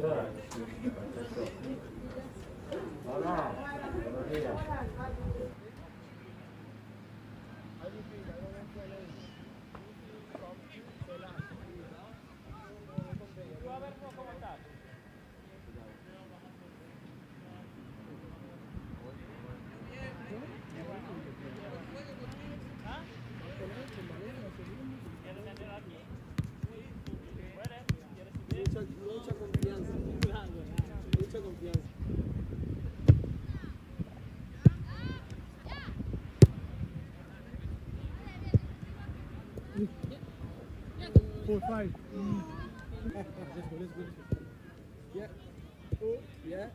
Hola, buenos días. Tú a ver cómo estás. ¿Ah? ¿Quieres venir aquí? ¿Puedes? ¿Quieres subir? Mucha confianza. Mucha confianza. 4-5. Let's go. Yeah. Oh, yeah.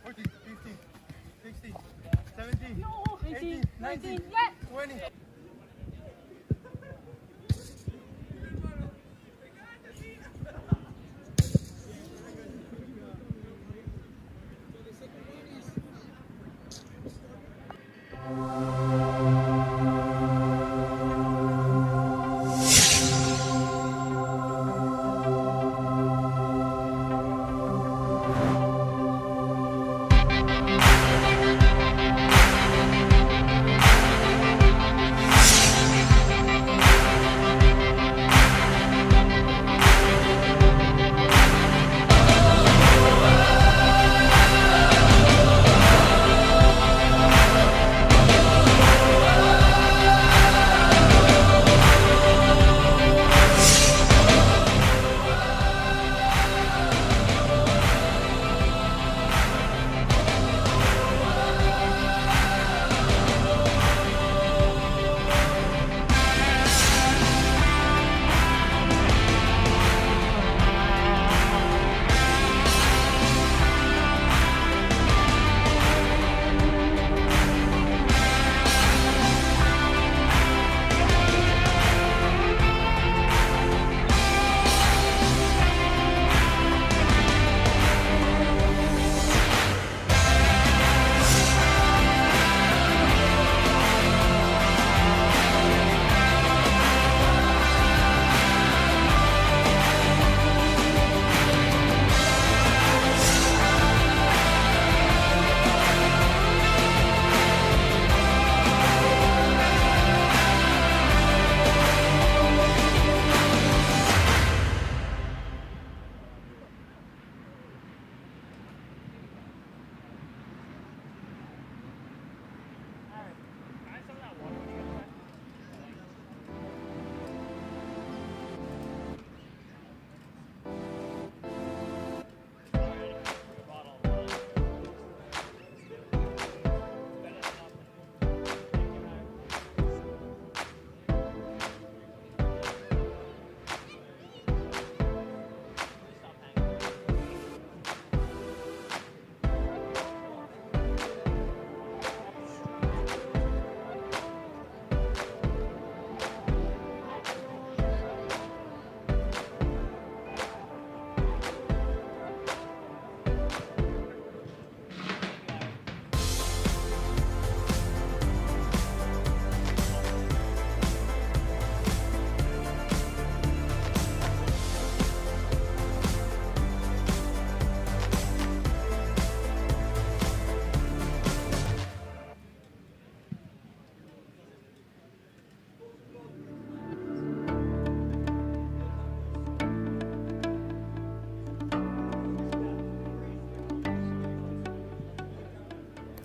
14, 15, 16, 17, 18, 19, 20.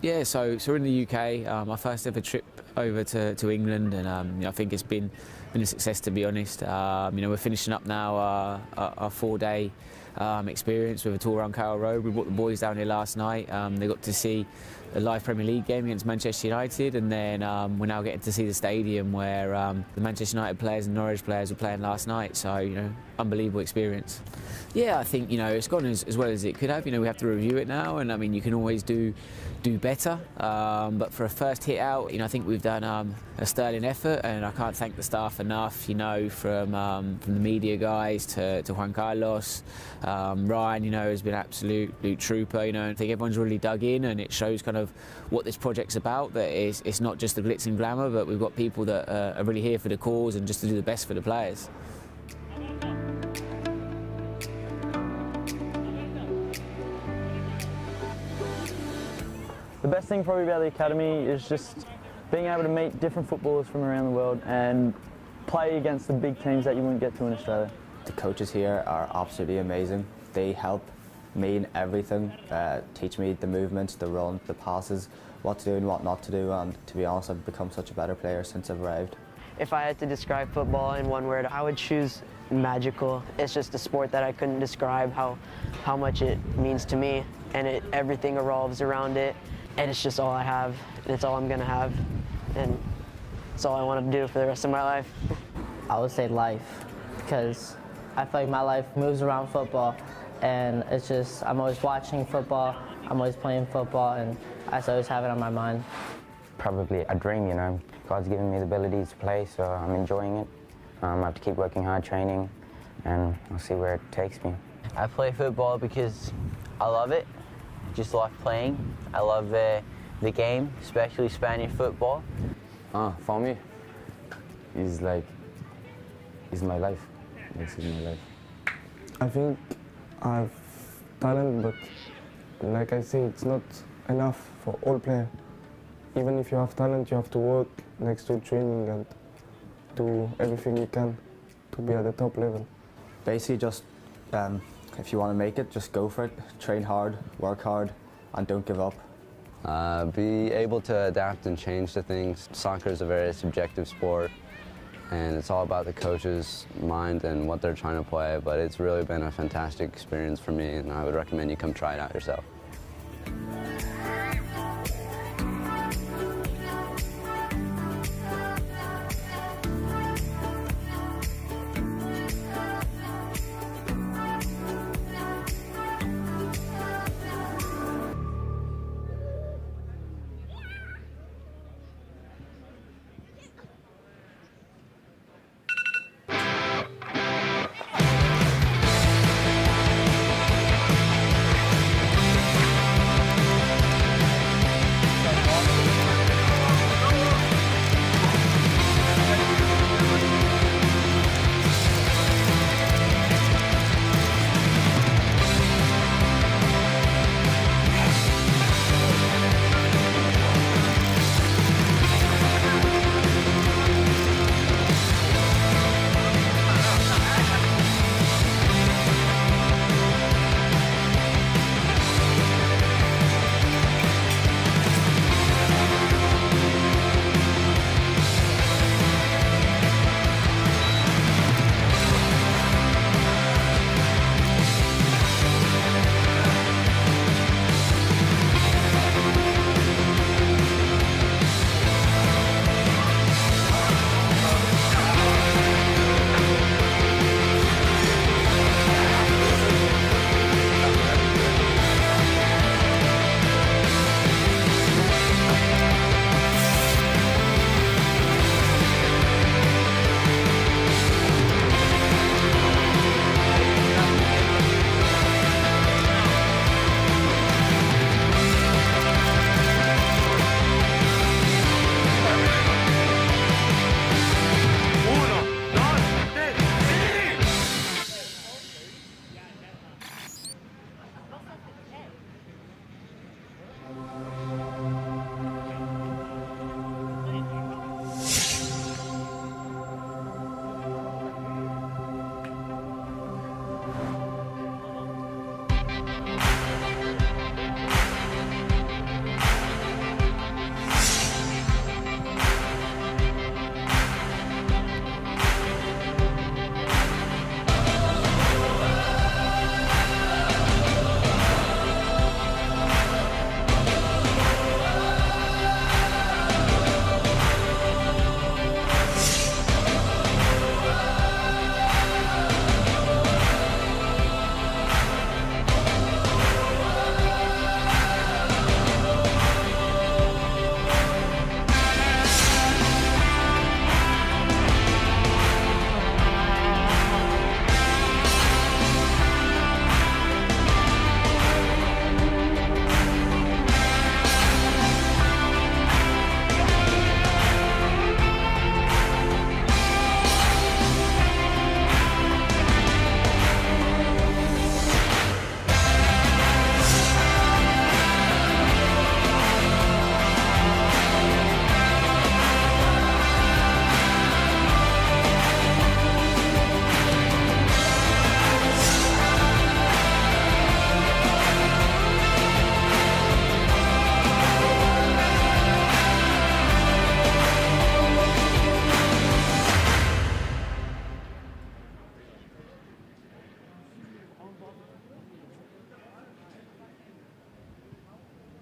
Yeah, so we're in the UK, my first ever trip over to England, and I think it's been a success, to be honest. We're finishing up now our 4-day experience with a tour around Carroll Road. We brought the boys down here last night. They got to see a live Premier League game against Manchester United, and then we're now getting to see the stadium where the Manchester United players and Norwich players were playing last night. So, unbelievable experience. Yeah, I think, it's gone as well as it could have. We have to review it now, and I mean, you can always do better. But for a first hit out, I think we've done a sterling effort, and I can't thank the staff enough, from the media guys to Juan Carlos. Ryan, has been an absolute trooper, I think everyone's really dug in, and it shows kind of what this project's about, that it's not just the glitz and glamour, but we've got people that are really here for the cause and just to do the best for the players. The best thing probably about the academy is just being able to meet different footballers from around the world and play against the big teams that you wouldn't get to in Australia. The coaches here are absolutely amazing. They help me in everything, teach me the movements, the runs, the passes, what to do and what not to do, and to be honest, I've become such a better player since I've arrived. If I had to describe football in one word, I would choose magical. It's just a sport that I couldn't describe how much it means to me, and everything revolves around it, and it's just all I have, and it's all I'm gonna have, and it's all I want to do for the rest of my life. I would say life, because I feel like my life moves around football, and it's just, I'm always watching football, I'm always playing football, and I always have it on my mind. Probably a dream, you know. God's given me the ability to play, so I'm enjoying it. I have to keep working hard, training, and I'll see where it takes me. I play football because I love it, just love playing. I love the game, especially Spanish football. For me, it's my life. This is my life. I think I have talent, but like I say, it's not enough for all players. Even if you have talent, you have to work next to training and do everything you can to be at the top level. Basically just, if you want to make it, just go for it. Train hard, work hard, and don't give up. Be able to adapt and change to things. Soccer is a very subjective sport, and it's all about the coach's mind and what they're trying to play, but it's really been a fantastic experience for me, and I would recommend you come try it out yourself.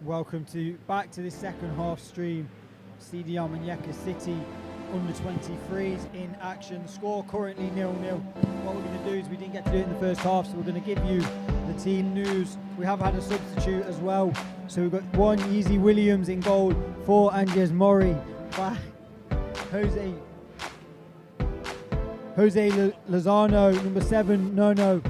Welcome back to this second half stream. CD Almuñecar City under-23s in action. Score currently 0-0. What we're going to do is we didn't get to do it in the first half, so we're going to give you the team news. We have had a substitute as well. So we've got one Yeezy Williams in goal for Anges Mori by Jose Lozano, number 7 Nono,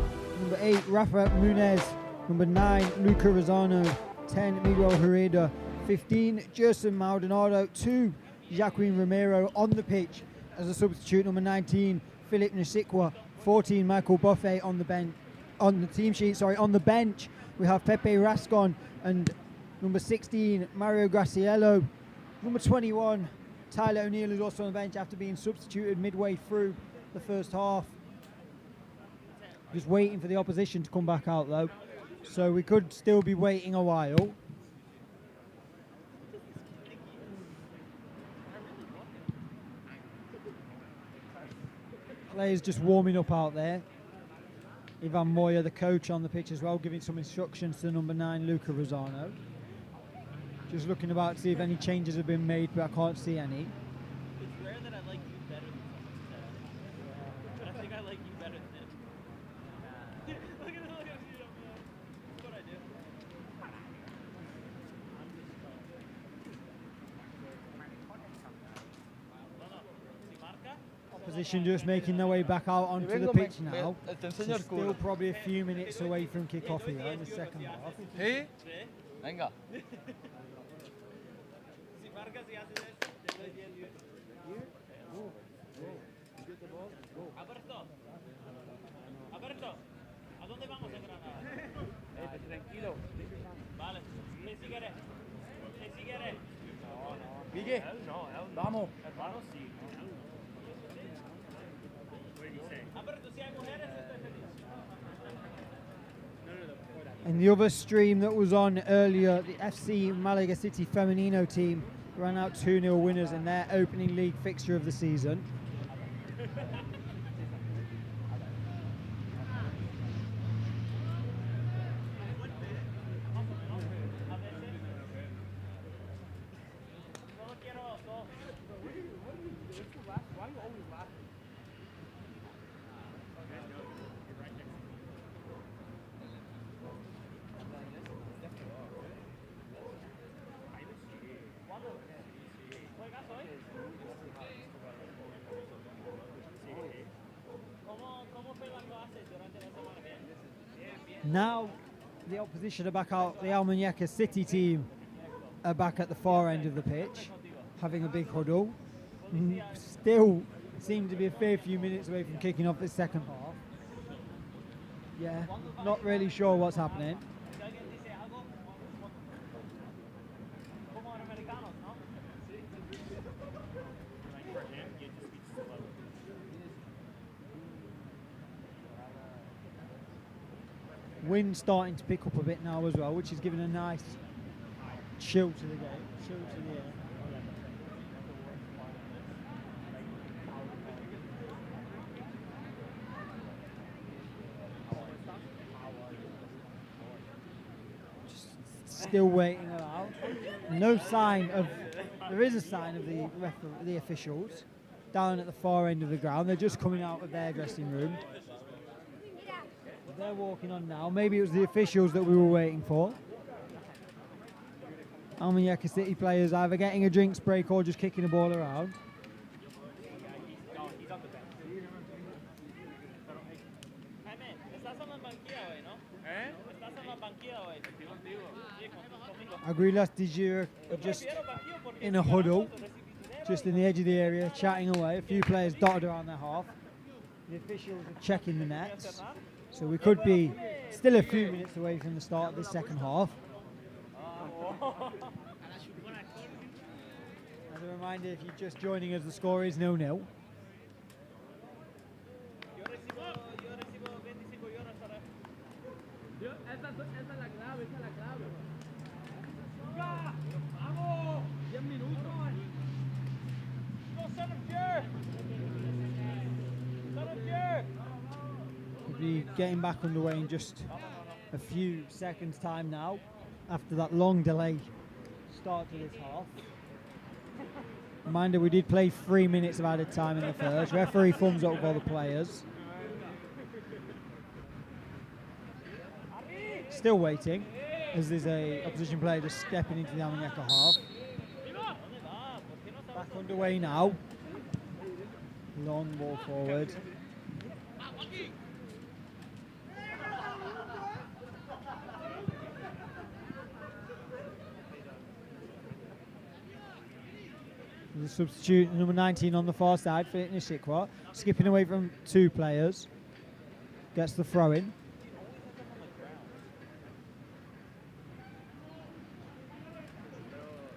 number 8 Rafa Munez, number 9 Luca Rosano, 10 Miguel Herrera, 15 Gerson Maldonado, 2 Joaquin Romero on the pitch as a substitute, number 19 Philip Nsikwa, 14 Michael Buffet on the bench. On the team sheet, on the bench we have Pepe Rascon and number 16 Mario Graciello, number 21 Tyler O'Neill is also on the bench after being substituted midway through the first half. Just waiting for the opposition to come back out though, so we could still be waiting a while. Players just warming up out there. Ivan Moya, the coach, on the pitch as well, giving some instructions to number 9 Luca Rosano. Just looking about to see if any changes have been made, but I can't see any. It's rare that I like you better than someone. But I think I like you better than him. Look at you, that's what I do. Opposition just making their way back out onto the pitch now. So still probably a few minutes away from kick-off here in the second half. Hey, venga. Alberto, ¿a dónde vamos en Granada? Tranquilo. Vale, si quieres. Si quieres. Miguel, vamos. Hermano, sí. Alberto, si hay mujeres, estoy feliz. And the other stream that was on earlier, the FC Malaga City Femenino team ran out 2-0 winners in their opening league fixture of the season. Now the opposition are back out. The Almuñecar City team are back at the far end of the pitch, having a big huddle. Still seem to be a fair few minutes away from kicking off the second half. Yeah, not really sure what's happening. Wind starting to pick up a bit now as well, which is giving a nice chill to the game, chill to the air. Just still waiting around. No sign of. There is a sign of the officials down at the far end of the ground. They're just coming out of their dressing room. They're walking on now. Maybe it was the officials that we were waiting for. Almuñecar City players either getting a drinks break or just kicking the ball around. Aguilas de Zújar are just in a huddle, just in the edge of the area, chatting away. A few players dotted around their half. The officials are checking the nets. So we could be still a few minutes away from the start of this second half. As a reminder, if you're just joining us, the score is 0-0. We'll be getting back underway in just a few seconds time now. after that long delay start to this half. Reminder, we did play 3 minutes of added time in the first. Referee thumbs up for the players. Still waiting, as there's a opposition player just stepping into the Almunecar half. Back underway now. Long ball forward. The substitute number 19 on the far side, Fitness Sikwa, skipping away from 2 players. Gets the throw in.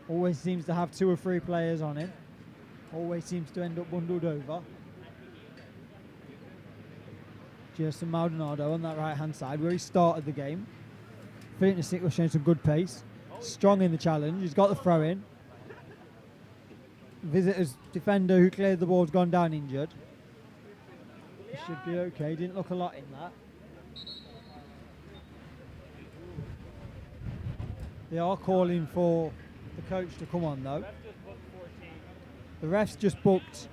Always seems to have 2 or 3 players on him. Always seems to end up bundled over. Jason Maldonado on that right hand side where he started the game. Fitness Sikwa showing some good pace. Strong in the challenge. He's got the throw in. Visitors defender who cleared the ball's gone down injured. He should be okay. Didn't look a lot in that. They are calling for the coach to come on though. The refs just booked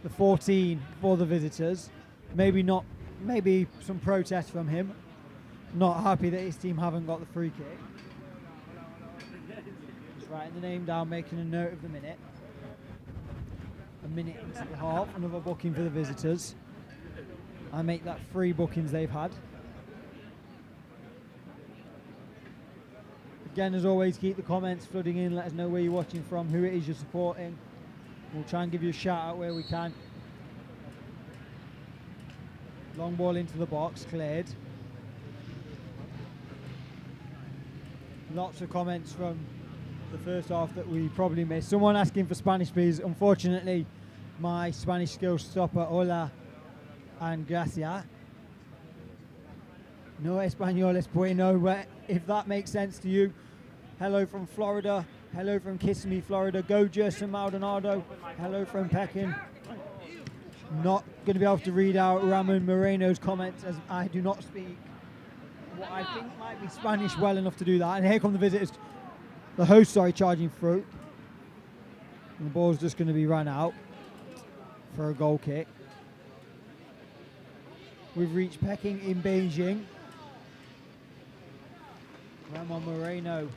the 14 for the visitors. Maybe some protest from him. Not happy that his team haven't got the free kick. Just writing the name down, making a note of the minute. A minute into the half, another booking for the visitors. I make that 3 bookings they've had. Again, as always, keep the comments flooding in. Let us know where you're watching from, who it is you're supporting. We'll try and give you a shout out where we can. Long ball into the box, cleared. Lots of comments from the first half that we probably missed. Someone asking for Spanish, please. Unfortunately, my Spanish skills stop at hola and gracias. No español es bueno, but if that makes sense to you. Hello from Florida. Hello from Kissimmee, Florida. Go Jason Maldonado. Hello from Pekin. Not going to be able to read out Ramon Moreno's comments as I do not speak what I think might be Spanish well enough to do that. And here come the visitors. The host, sorry, charging through. And the ball's just going to be run out for a goal kick. We've reached Peking in Beijing. Ramon Moreno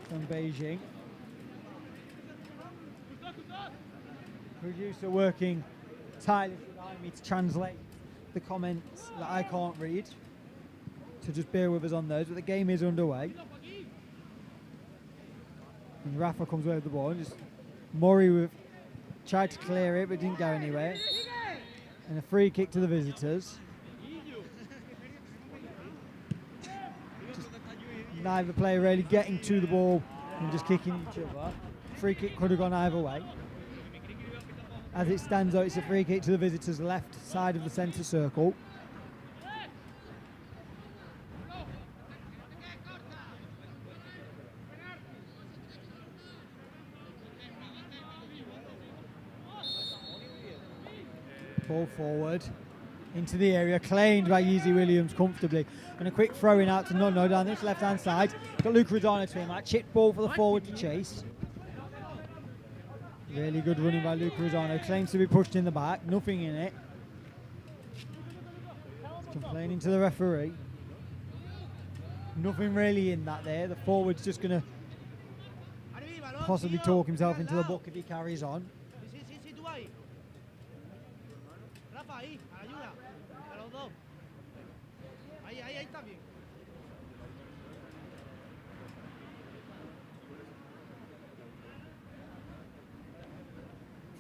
from Beijing. Producer working tirelessly behind me to translate the comments that I can't read. So just bear with us on those. But the game is underway. And Rafa comes away with the ball. And just Murray tried to clear it but didn't go anywhere. And a free kick to the visitors. Neither player really getting to the ball and just kicking each other. Free kick could have gone either way. As it stands out, it's a free kick to the visitors' left side of the centre circle. Ball forward into the area, claimed by Yeezy Williams comfortably. And a quick throw in out to Nuno down this left hand side. Got Luca Rodano to him. That chip ball for the forward to chase. Really good running by Luca Rodano. Claims to be pushed in the back. Nothing in it. Complaining to the referee. Nothing really in that there. The forward's just going to possibly talk himself into the book if he carries on.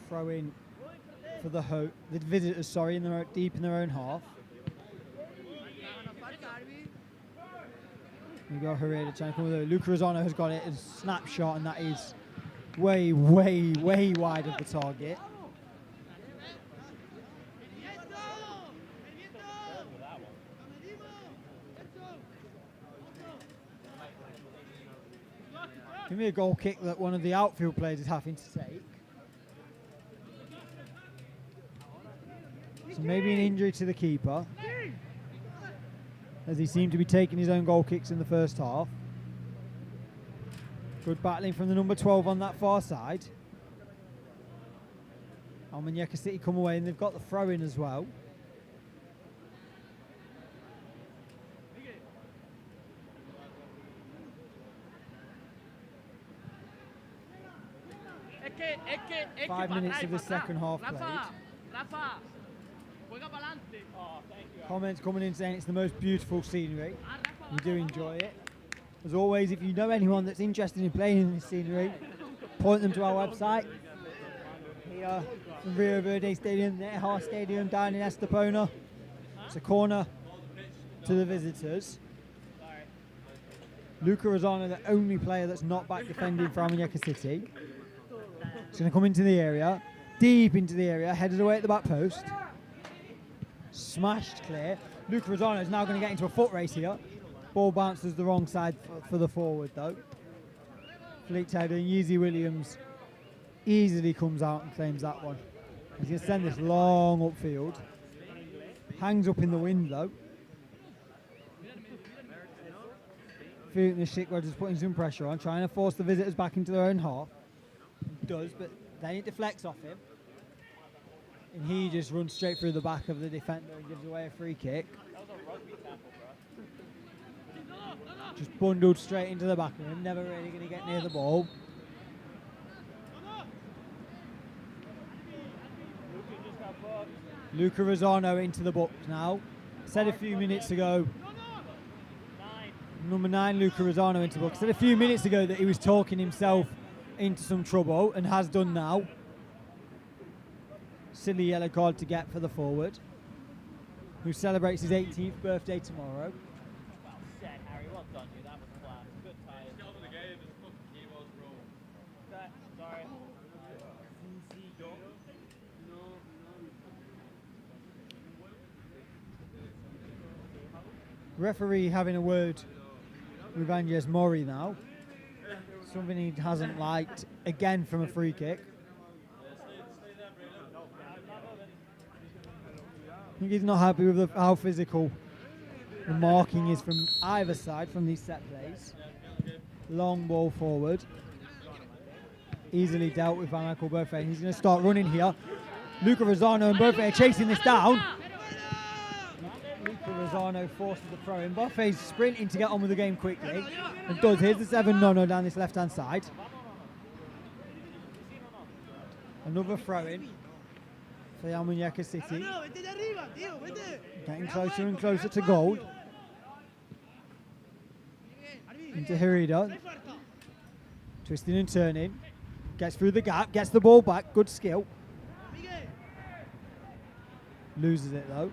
Throw in for the visitors, sorry, deep in their own half. We got Herrera trying to come with it. Luca Rodano has got it as a snapshot, and that is way, way, way wide of the target. Give me a goal kick that one of the outfield players is having to take. So maybe an injury to the keeper, as he seemed to be taking his own goal kicks in the first half. Good battling from the number 12 on that far side. Almuñecar City come away and they've got the throw in as well. Five minutes of the second half played. Comments coming in saying it's the most beautiful scenery. We do enjoy it. As always, if you know anyone that's interested in playing in this scenery, point them to our website. Here from Rio Verde Stadium, Neha Stadium down in Estepona. It's a corner to the visitors. Luca Rosano, the only player that's not back defending for Almuñecar City. He's going to come into the area, deep into the area, headed away at the back post. Smashed clear. Luca Rosano is now going to get into a foot race here. Ball bounces the wrong side for the forward though. Fleet header and Yeezy Williams easily comes out and claims that one. He's going to send this long upfield. Hangs up in the wind though. Feeling the Chick Rogers putting some pressure on, trying to force the visitors back into their own half. He does, but then it deflects off him. And he just runs straight through the back of the defender and gives away a free kick. Just bundled straight into the back of him, never really going to get near the ball. Luca Rosano into the box now. Said a few minutes ago, number 9, Luca Rosano into the box. Said a few minutes ago that he was talking himself into some trouble and has done now. Silly yellow card to get for the forward, who celebrates his 18th birthday tomorrow. Referee having a word with Anges Mori now. Something he hasn't liked again from a free kick. I think he's not happy with how physical the marking is from either side from these set plays. Long ball forward. Easily dealt with by Michael Burfay. He's going to start running here. Luca Rosano and Burfay are chasing this down. Luca Rosano forces the throw in. Burfay's sprinting to get on with the game quickly. And does. Here's the 7-0 down this left-hand side. Another throw in for Almuñecar City. Getting closer and closer to goal. Into Herida. Twisting and turning. Gets through the gap, gets the ball back. Good skill. Loses it though.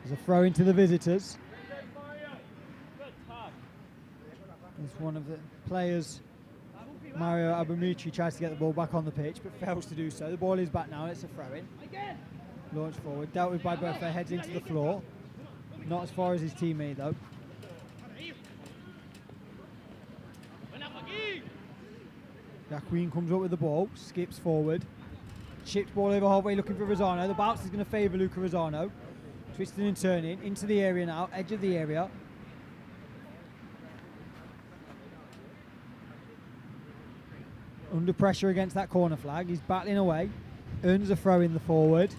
There's a throw into the visitors. It's one of the players, Mario Abamucci, tries to get the ball back on the pitch but fails to do so. The ball is back now, it's a throw in. Launch forward, dealt with by Burfay, heads into the floor. Not as far as his teammate though. Jacqueline comes up with the ball, skips forward. Chipped ball over halfway looking for Rosano. The bounce is going to favour Luca Rosano. Twisting and turning into the area now, edge of the area. Under pressure against that corner flag. He's battling away. Earns a throw in the forward.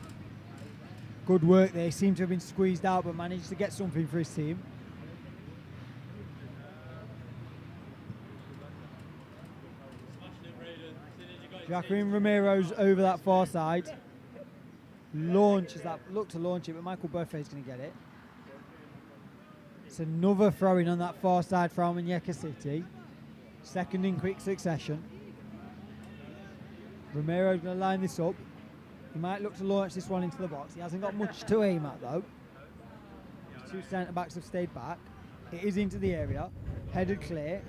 Good work there. He seemed to have been squeezed out but managed to get something for his team. Jacqueline Romero's over that far side. Launches that, look to launch it, but Michael Burfay is going to get it. It's another throw-in on that far side for Almuñecar City. Second in quick succession. Romero's going to line this up. He might look to launch this one into the box. He hasn't got much to aim at though. His two centre-backs have stayed back. It is into the area. Headed clear.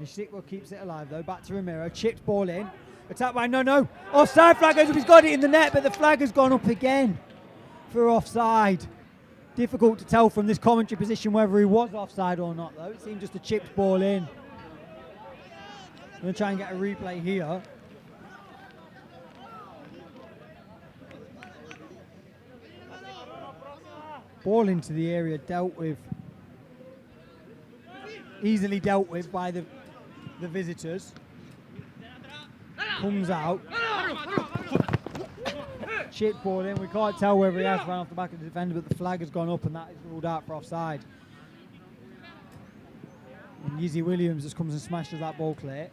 Nishikwa keeps it alive though. Back to Romero. Chipped ball in. Attacked by No. Offside flag goes up. He's got it in the net, but the flag has gone up again for offside. Difficult to tell from this commentary position whether he was offside or not though. It seemed just a chipped ball in. I'm going to try and get a replay here. Ball into the area, dealt with. Easily dealt with by the the visitors. Comes out. Chip ball in. We can't tell whether he has run off the back of the defender, but the flag has gone up and that is ruled out for offside. And Yizzy Williams just comes and smashes that ball clear.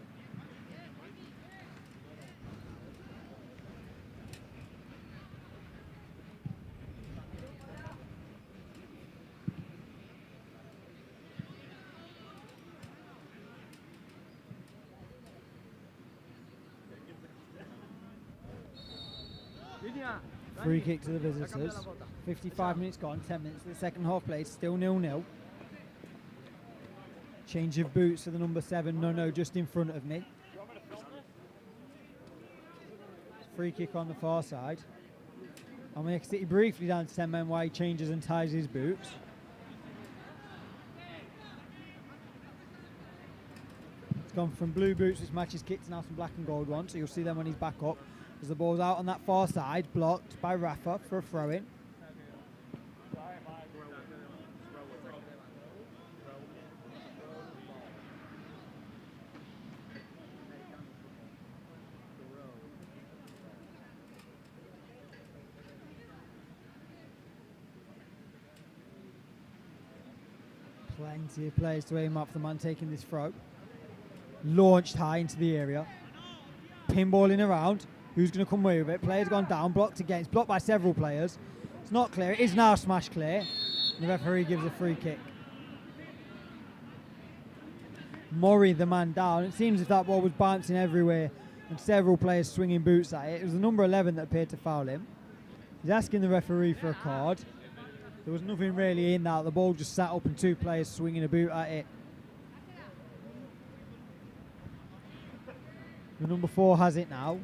Free kick to the visitors. 55 minutes gone, 10 minutes to the second half played, still 0-0. Change of boots for the number 7, no, just in front of me. Free kick on the far side. Almunecar City briefly down to 10 men wide, changes and ties his boots. It's gone from blue boots, which matches kit, to now some black and gold ones, so you'll see them when he's back up. As the ball's out on that far side, blocked by Rafa for a throw-in. Plenty of players to aim up for the man taking this throw. Launched high into the area. Pinballing around. Who's going to come away with it? Player's gone down, blocked again. It's blocked by several players. It's not clear. It is now smash clear. The referee gives a free kick. Murray, the man down. It seems as if that ball was bouncing everywhere and several players swinging boots at it. It was the number 11 that appeared to foul him. He's asking the referee for a card. There was nothing really in that. The ball just sat up and 2 players swinging a boot at it. The number 4 has it now.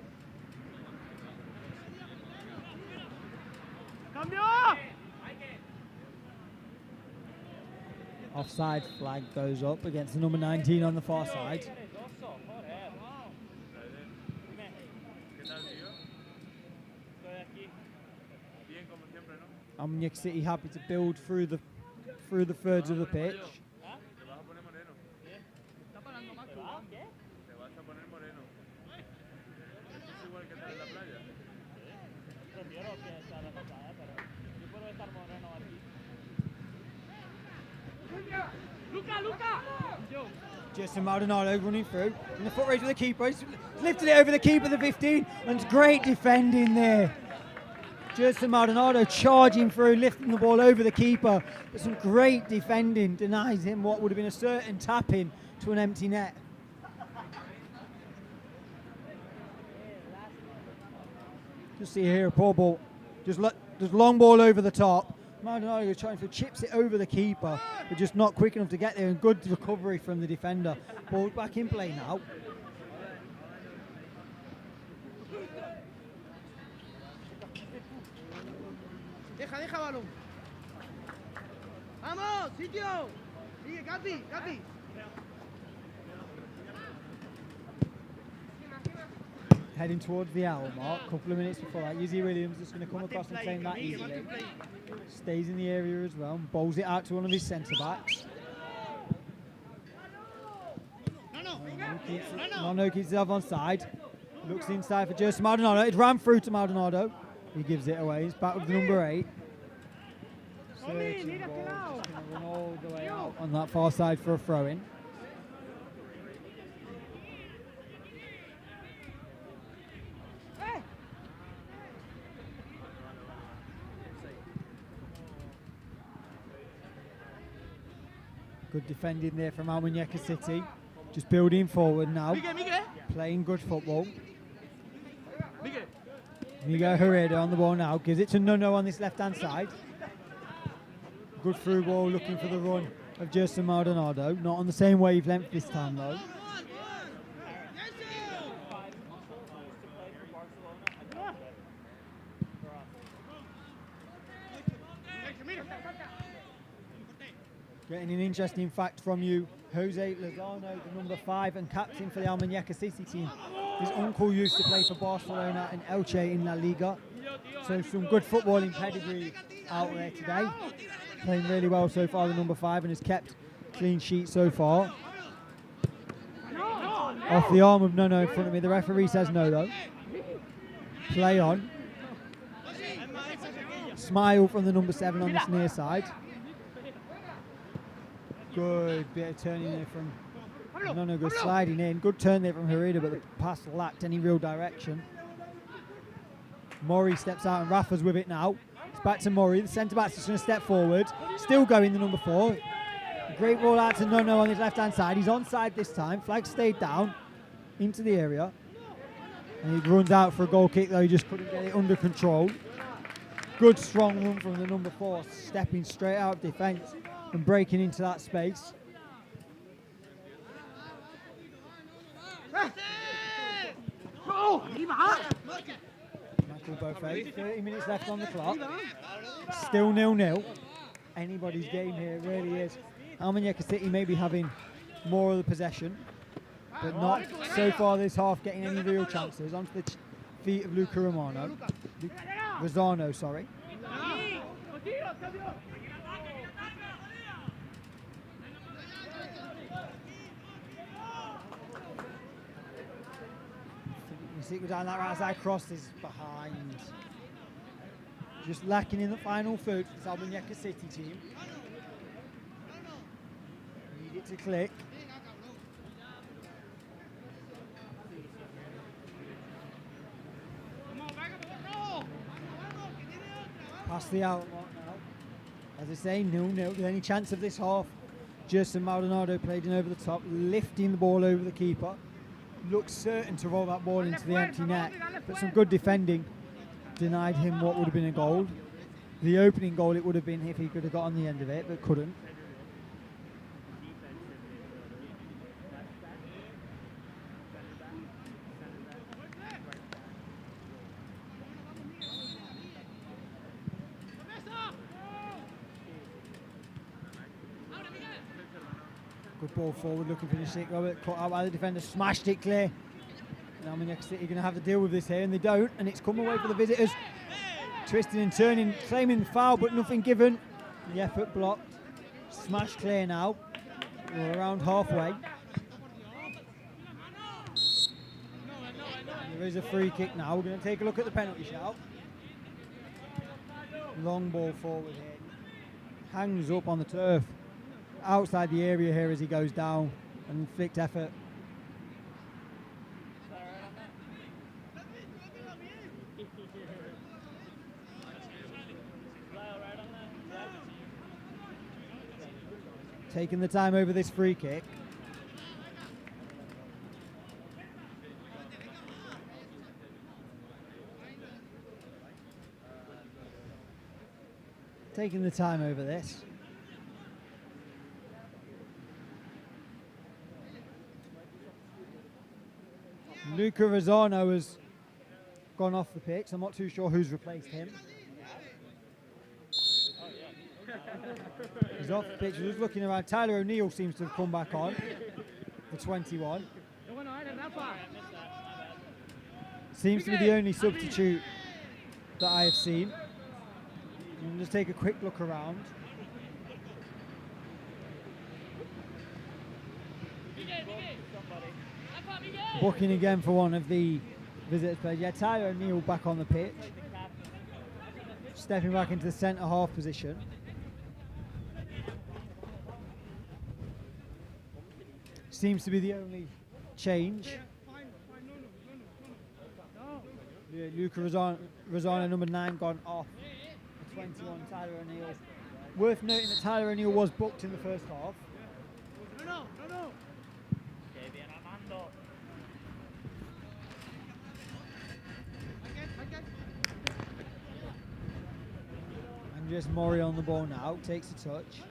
Offside flag goes up against the number 19 on the far side. Almunecar City happy to build through the thirds of the pitch. Justin Maldonado running through in the foot race with the keeper. He's lifted it over the keeper, the 15, and it's great defending there. Justin Maldonado charging through, lifting the ball over the keeper, but some great defending denies him what would have been a certain tap-in to an empty net. Just see here a poor ball, just long ball over the top. Maldonado trying to chips it over the keeper, but just not quick enough to get there, and good recovery from the defender. Ball back in play now. Deja balón. Vamos, sitio. Sigue, Capi. Heading towards the hour mark, couple of minutes before that. Yizzy Williams just going to come across and claim that easily. Stays in the area as well, and bowls it out to one of his centre-backs. No, keeps himself on side. Looks inside for Justin Maldonado. It ran through to Maldonado. He gives it away. He's back with the number 8. Searching ball, just going to run all the way out on that far side for a throw-in. Good defending there from Almunecar City. Just building forward now. Playing good football. Miguel Herrera on the ball now. Gives it to Nuno on this left-hand side. Good through ball, looking for the run of Justin Maldonado. Not on the same wavelength this time though. Getting an interesting fact from you. Jose Lozano, the number 5 and captain for the Almunecar City team. His uncle used to play for Barcelona and Elche in La Liga. So some good footballing pedigree out there today. Playing really well so far, the number 5, and has kept clean sheet so far. Off the arm of Nono in front of me. The referee says no, though. Play on. Smile from the number 7 on this near side. Good bit of turning there from Nono. Good sliding in. Good turn there from Herida, but the pass lacked any real direction. Mori steps out and Rafa's with it now. It's back to Mori. The centre-back's just going to step forward. Still going, the number 4. Great ball out to Nono on his left-hand side. He's onside this time. Flag stayed down into the area. And he runs out for a goal kick, though he just couldn't get it under control. Good strong run from the number 4, stepping straight out of defence and breaking into that space. Michael Beaufait, 30 minutes left on the clock. Still 0-0. Anybody's game here, it really is. Almunecar City may be having more of the possession, but not so far this half getting any real chances. Onto the feet of Luca Rosano, sorry. You see down that right side cross is behind. Just lacking in the final third for this Almunecar City team. Need it to click. Past the outmark now. As I say, 0-0. With any chance of this half, Gerson Maldonado played in over the top, lifting the ball over the keeper. Looks certain to roll that ball into the empty net, but some good defending denied him what would have been a goal. The opening goal it would have been if he could have got on the end of it, but couldn't. Good ball forward, looking for the stick. Robert caught out by the defender, smashed it clear. Now Almunecar City are going to have to deal with this here, and they don't, and it's come away for the visitors. Twisting and turning, claiming the foul, but nothing given. The effort blocked. Smashed clear now. We're around halfway. There is a free kick now. We're going to take a look at the penalty shout. Long ball forward here. Hangs up on the turf. Outside the area here as he goes down. An flicked effort. Taking the time over this free kick. Taking the time over this. Luca Rosano has gone off the pitch. I'm not too sure who's replaced him. He's off the pitch. We're just looking around. Tyler O'Neill seems to have come back on. The 21. Seems to be the only substitute that I have seen. We'll just take a quick look around. Booking again for one of the visitors players. Yeah, Tyler O'Neill back on the pitch. Stepping back into the centre half position. Seems to be the only change. Yeah, Luca Rosano, number 9, gone off. The 21, Tyler O'Neill. Worth noting that Tyler O'Neill was booked in the first half. Andres Mori on the ball now, takes a touch.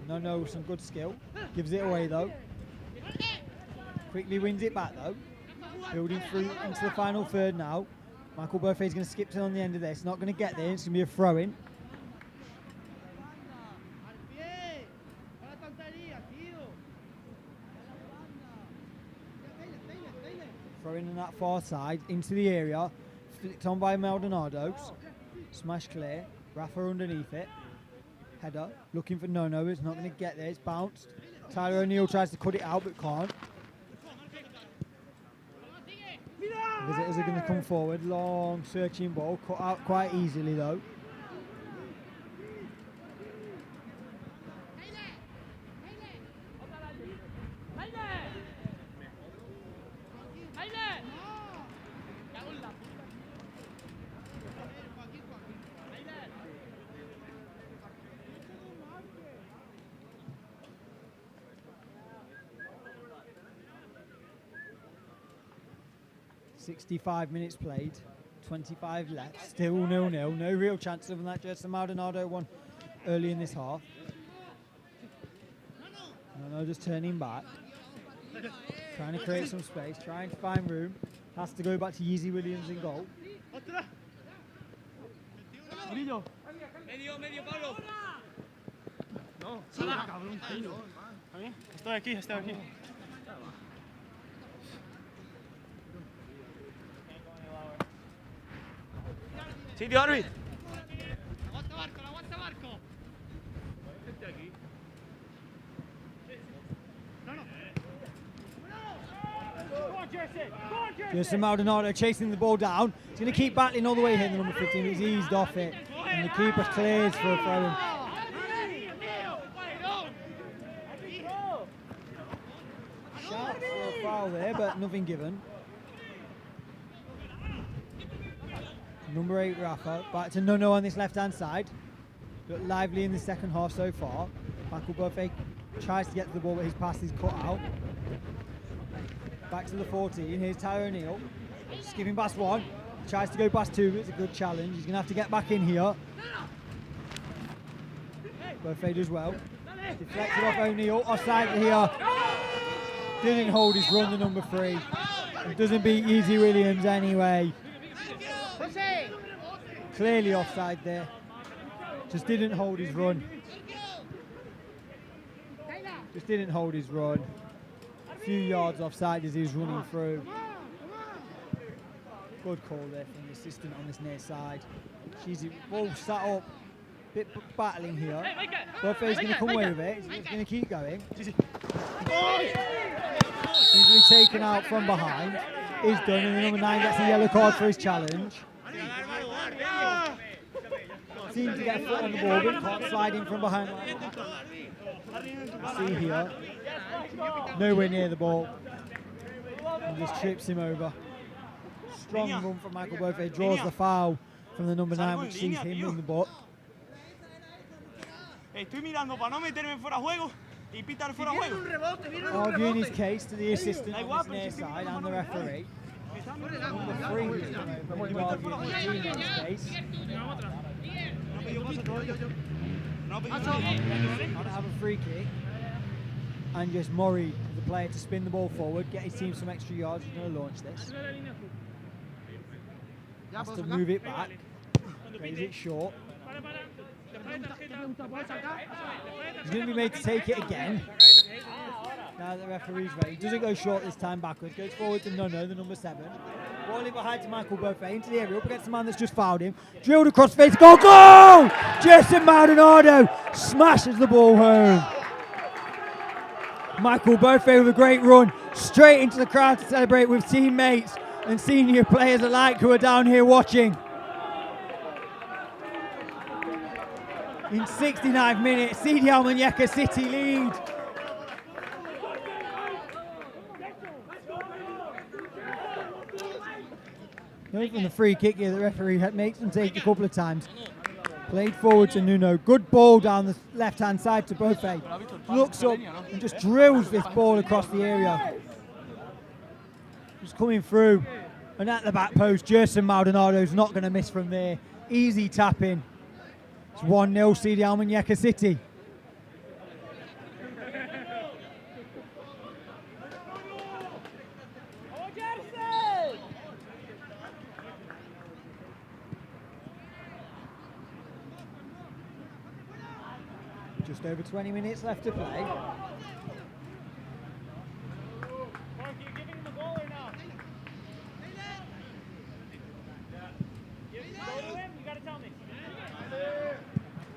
No, some good skill. Gives it away though. Quickly wins it back though. Building through into the final third now. Michael Beaufait is going to skip to on the end of this. Not going to get there. It's going to be a throw-in. Throw-in on that far side into the area. Flicked on by Maldonado. Smash clear. Rafa underneath it. Header. Looking for Nono. It's not going to get there. It's bounced. Tyler O'Neill tries to cut it out but can't. Visitors are going to come forward. Long searching ball, cut out quite easily though. .65 minutes played, 25 left, still 0-0, no real chance other than that Gerson Maldonado one early in this half. No, just turning back, trying to create some space, trying to find room, has to go back to Yeezy Williams in goal. Medio, Pablo. No, cabrón. Estoy aquí. Sitio, árbitro. Aguanta, Marco. Gente aquí. Gerson Maldonado chasing the ball down. He's going to keep battling all the way here in the number 15. He's eased off it. And the keeper clears for a throw-in. Shout for a foul there, but nothing given. Number 8, Rafa, back to Nuno on this left-hand side. Looked lively in the second half so far. Michael Buffet tries to get to the ball, but his pass is cut out. Back to the 14, here's Tyler O'Neill. Skipping past one, tries to go past two, but it's a good challenge. He's going to have to get back in here. Buffet does well. Deflected off O'Neill, offside here. Didn't hold his run, the number 3. And doesn't beat Yeezy Williams anyway. Clearly offside there. Just didn't hold his run. Just didn't hold his run. A few yards offside as he was running through. Good call there from the assistant on this near side. She's all sat up, bit battling here. Buffet's going to come away with it. He's going to keep going. Easily taken out from behind. Is done, and the number 9 gets a yellow card for his challenge. Seems to get a foot on the ball, but can't slide in from behind. See here, nowhere near the ball, and just trips him over. Strong run from Michael Buffet, draws the foul from the number 9, which sees him in the butt. Arguing his case to the assistant on this near side and the referee. Number 3 is arguing his teammate's case. Not have a free kick, and just Murray, the player, to spin the ball forward, get his team some extra yards. He's going to launch this. Has to move it back, raise it short. He's going to be made to take it again. Now the referee's ready. Doesn't go short this time backwards. Goes forward to Nuno, the number 7. Ball in behind to Michael Buffet, into the area, up against the man that's just fouled him. Drilled across face, goal, goal! Gerson Maldonado smashes the ball home. Michael Buffet with a great run, straight into the crowd to celebrate with teammates and senior players alike who are down here watching. In 69 minutes, CD Almuñecar City lead. Going from the free kick here, the referee makes them take a couple of times. Played forward to Nuno. Good ball down the left-hand side to Buffet. Looks up and just drills this ball across the area. Just coming through. And at the back post, Gerson Maldonado's not going to miss from there. Easy tapping. It's 1-0 CD Almuñecar City. Just over 20 minutes left to play.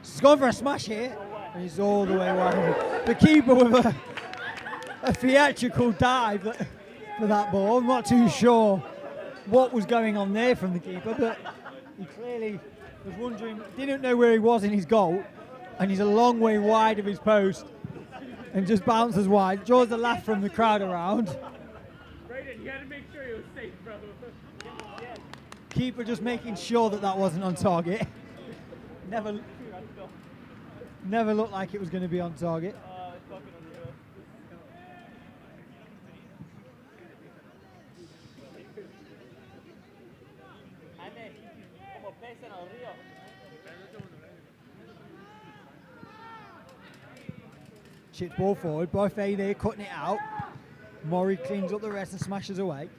He's gone for a smash here, and he's all the way wide. The keeper with a theatrical dive for that ball. I'm not too sure what was going on there from the keeper, but he clearly was wondering, didn't know where he was in his goal, and he's a long way wide of his post and just bounces wide. Draws a laugh from the crowd around. Brayden, you gotta make sure he was safe, bro. Keeper just making sure that that wasn't on target. Never looked like it was going to be on target. Chips ball forward, Buffet there cutting it out. Murray cleans up the rest and smashes away.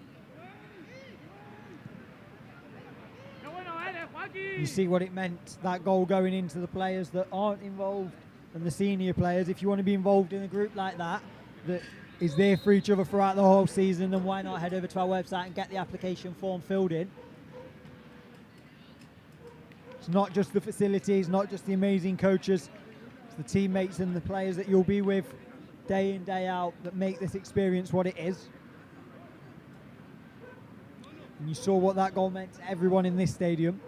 You see what it meant, that goal going into the players that aren't involved and the senior players. If you want to be involved in a group like that, that is there for each other throughout the whole season, then why not head over to our website and get the application form filled in. It's not just the facilities, not just the amazing coaches, it's the teammates and the players that you'll be with day in, day out that make this experience what it is. And you saw what that goal meant to everyone in this stadium.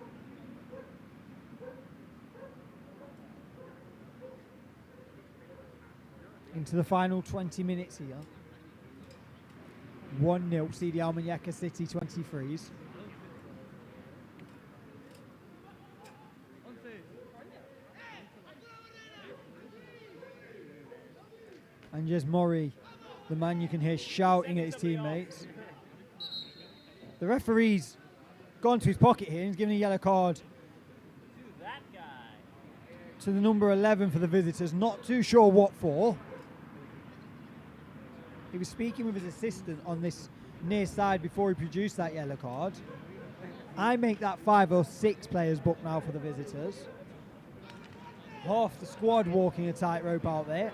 Into the final 20 minutes here. 1-0, CD Almuñecar City 23s. And just Murray, the man you can hear shouting at his teammates. The referee's gone to his pocket here and he's given a yellow card to the number 11 for the visitors. Not too sure what for. He was speaking with his assistant on this near side before he produced that yellow card. I make that 5 or 6 players book now for the visitors. Half the squad walking a tightrope out there.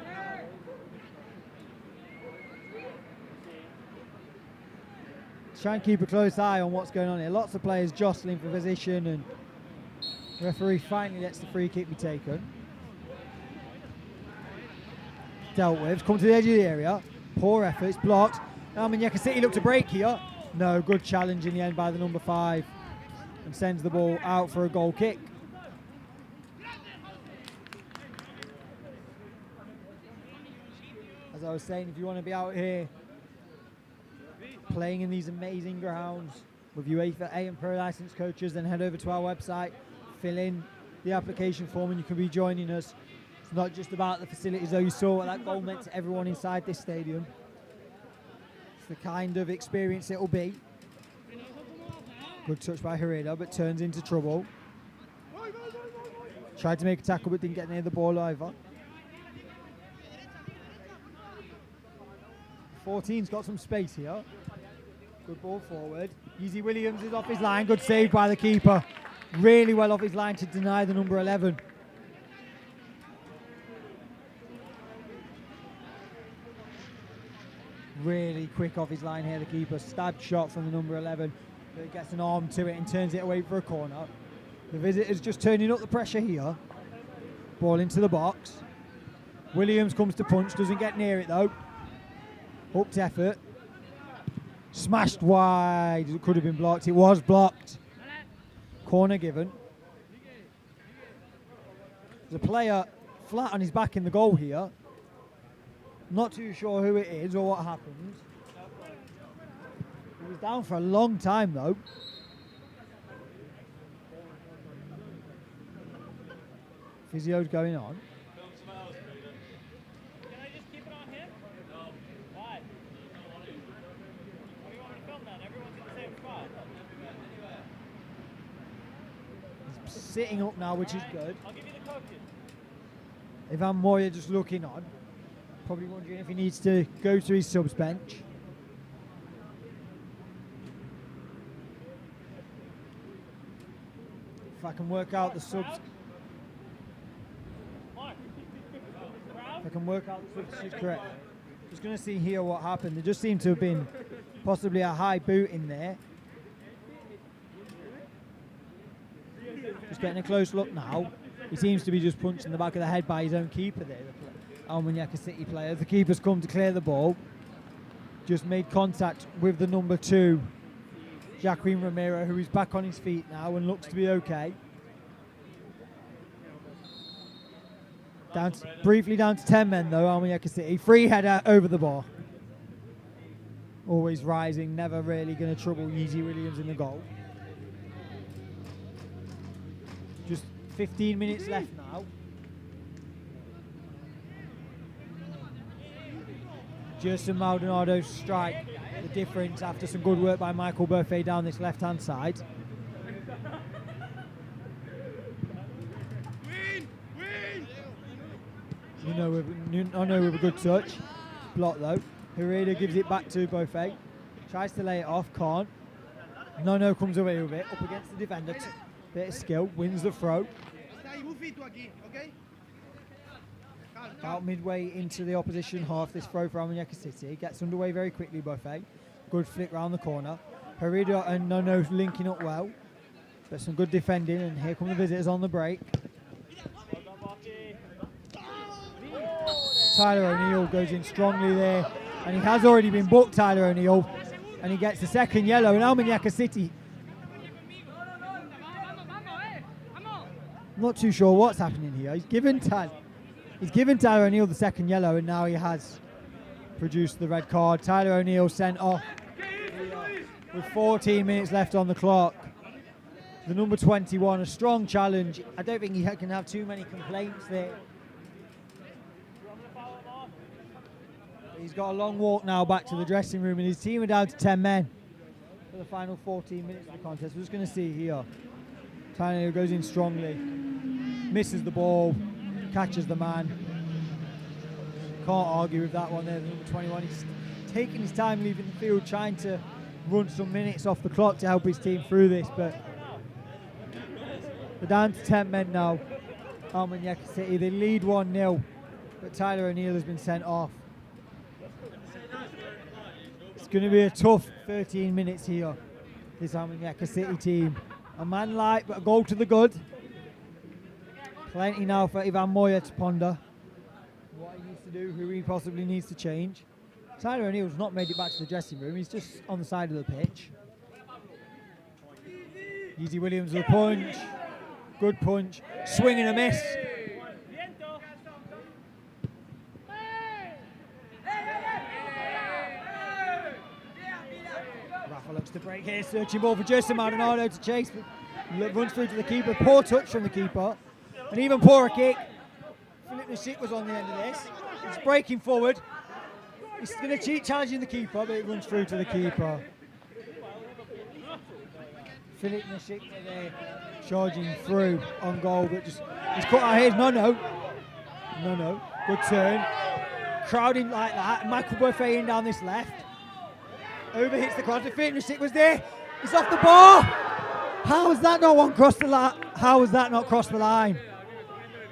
Try and keep a close eye on what's going on here. Lots of players jostling for position, and the referee finally lets the free kick be taken. Dealt with, come to the edge of the area. Poor effort, it's blocked. Almuñecar City look to break here. No, good challenge in the end by the number 5 and sends the ball out for a goal kick. As I was saying, if you want to be out here playing in these amazing grounds with UEFA A and Pro licensed coaches, then head over to our website, fill in the application form and you can be joining us. It's not just about the facilities though. You saw what that goal meant to everyone inside this stadium. It's the kind of experience it'll be. Good touch by Herrera, but turns into trouble. Tried to make a tackle but didn't get near the ball either. 14's got some space here. Good ball forward. Easy Williams is off his line. Good save by the keeper. Really well off his line to deny the number 11. Really quick off his line here, the keeper. Stabbed shot from the number 11. But he gets an arm to it and turns it away for a corner. The visitors just turning up the pressure here. Ball into the box. Williams comes to punch, doesn't get near it though. Hooked effort. Smashed wide. It could have been blocked. It was blocked. Corner given. There's a player flat on his back in the goal here. Not too sure who it is or what happened. He was down for a long time though. Physio's going on. Sitting up now, which is good. I'll give you the coaches. Ivan Moya just looking on. Probably wondering if he needs to go to his subs bench. If I can work out the subs. If I can work out the substitutes correct. Just going to see here what happened. There just seemed to have been possibly a high boot in there. Just getting a close look now. He seems to be just punched in the back of the head by his own keeper there, the Almuñecar City player. The keeper's come to clear the ball. Just made contact with the number 2 Joaquin Romero, who is back on his feet now and looks to be okay. Briefly down to 10 men though, Almunecar City. Free header over the bar. Always rising, never really going to trouble Yeezy Williams in the goal. Just 15 minutes left now. Gerson Maldonado's strike, the difference after some good work by Michael Buffet down this left-hand side. I know with a good touch. Block though. Herrera gives it back to Buffet. Tries to lay it off, can't. Nono comes away with it, up against the defender. Bit of skill, wins the throw. About midway into the opposition half, this throw for Almunecar City. Gets underway very quickly, Buffet. Good flick round the corner. Herrera and Nono linking up well. But some good defending, and here come the visitors on the break. Tyler O'Neill goes in strongly there, and he has already been booked, Tyler O'Neill, and he gets the second yellow. And Almunecar City, I'm not too sure what's happening here. He's given Tyler O'Neill the second yellow, and now he has produced the red card. Tyler O'Neill sent off with 14 minutes left on the clock. The number 21, a strong challenge. I don't think he can have too many complaints there. He's got a long walk now back to the dressing room, and his team are down to 10 men for the final 14 minutes of the contest. We're just going to see here. Tyler goes in strongly, misses the ball, catches the man. Can't argue with that one there, the number 21. He's taking his time leaving the field, trying to run some minutes off the clock to help his team through this, but they're down to 10 men now. Almunecar City, they lead 1-0, but Tyler O'Neill has been sent off. It's going to be a tough 13 minutes here, this Almunecar City team. A man light, but a goal to the good. Plenty now for Ivan Moya to ponder what he needs to do, who he possibly needs to change. Tyler O'Neill's not made it back to the dressing room. He's just on the side of the pitch. Yeezy Williams with a punch. Good punch. Swing and a miss. Rafa looks to break here, searching ball for Gerson Maldonado to chase. Runs through to the keeper. Poor touch from the keeper. An even poorer kick. Philip Nashik was on the end of this. He's breaking forward. He's going to cheat challenging the keeper, but it runs through to the keeper. Philip Nashik there charging through on goal, but just he's caught out here. No. Good turn. Crowding like that. Michael Buffet in down this left. Overhits the cross. Philip Nashik was there. He's off the bar. How has that not one crossed the line? How has that not crossed the line?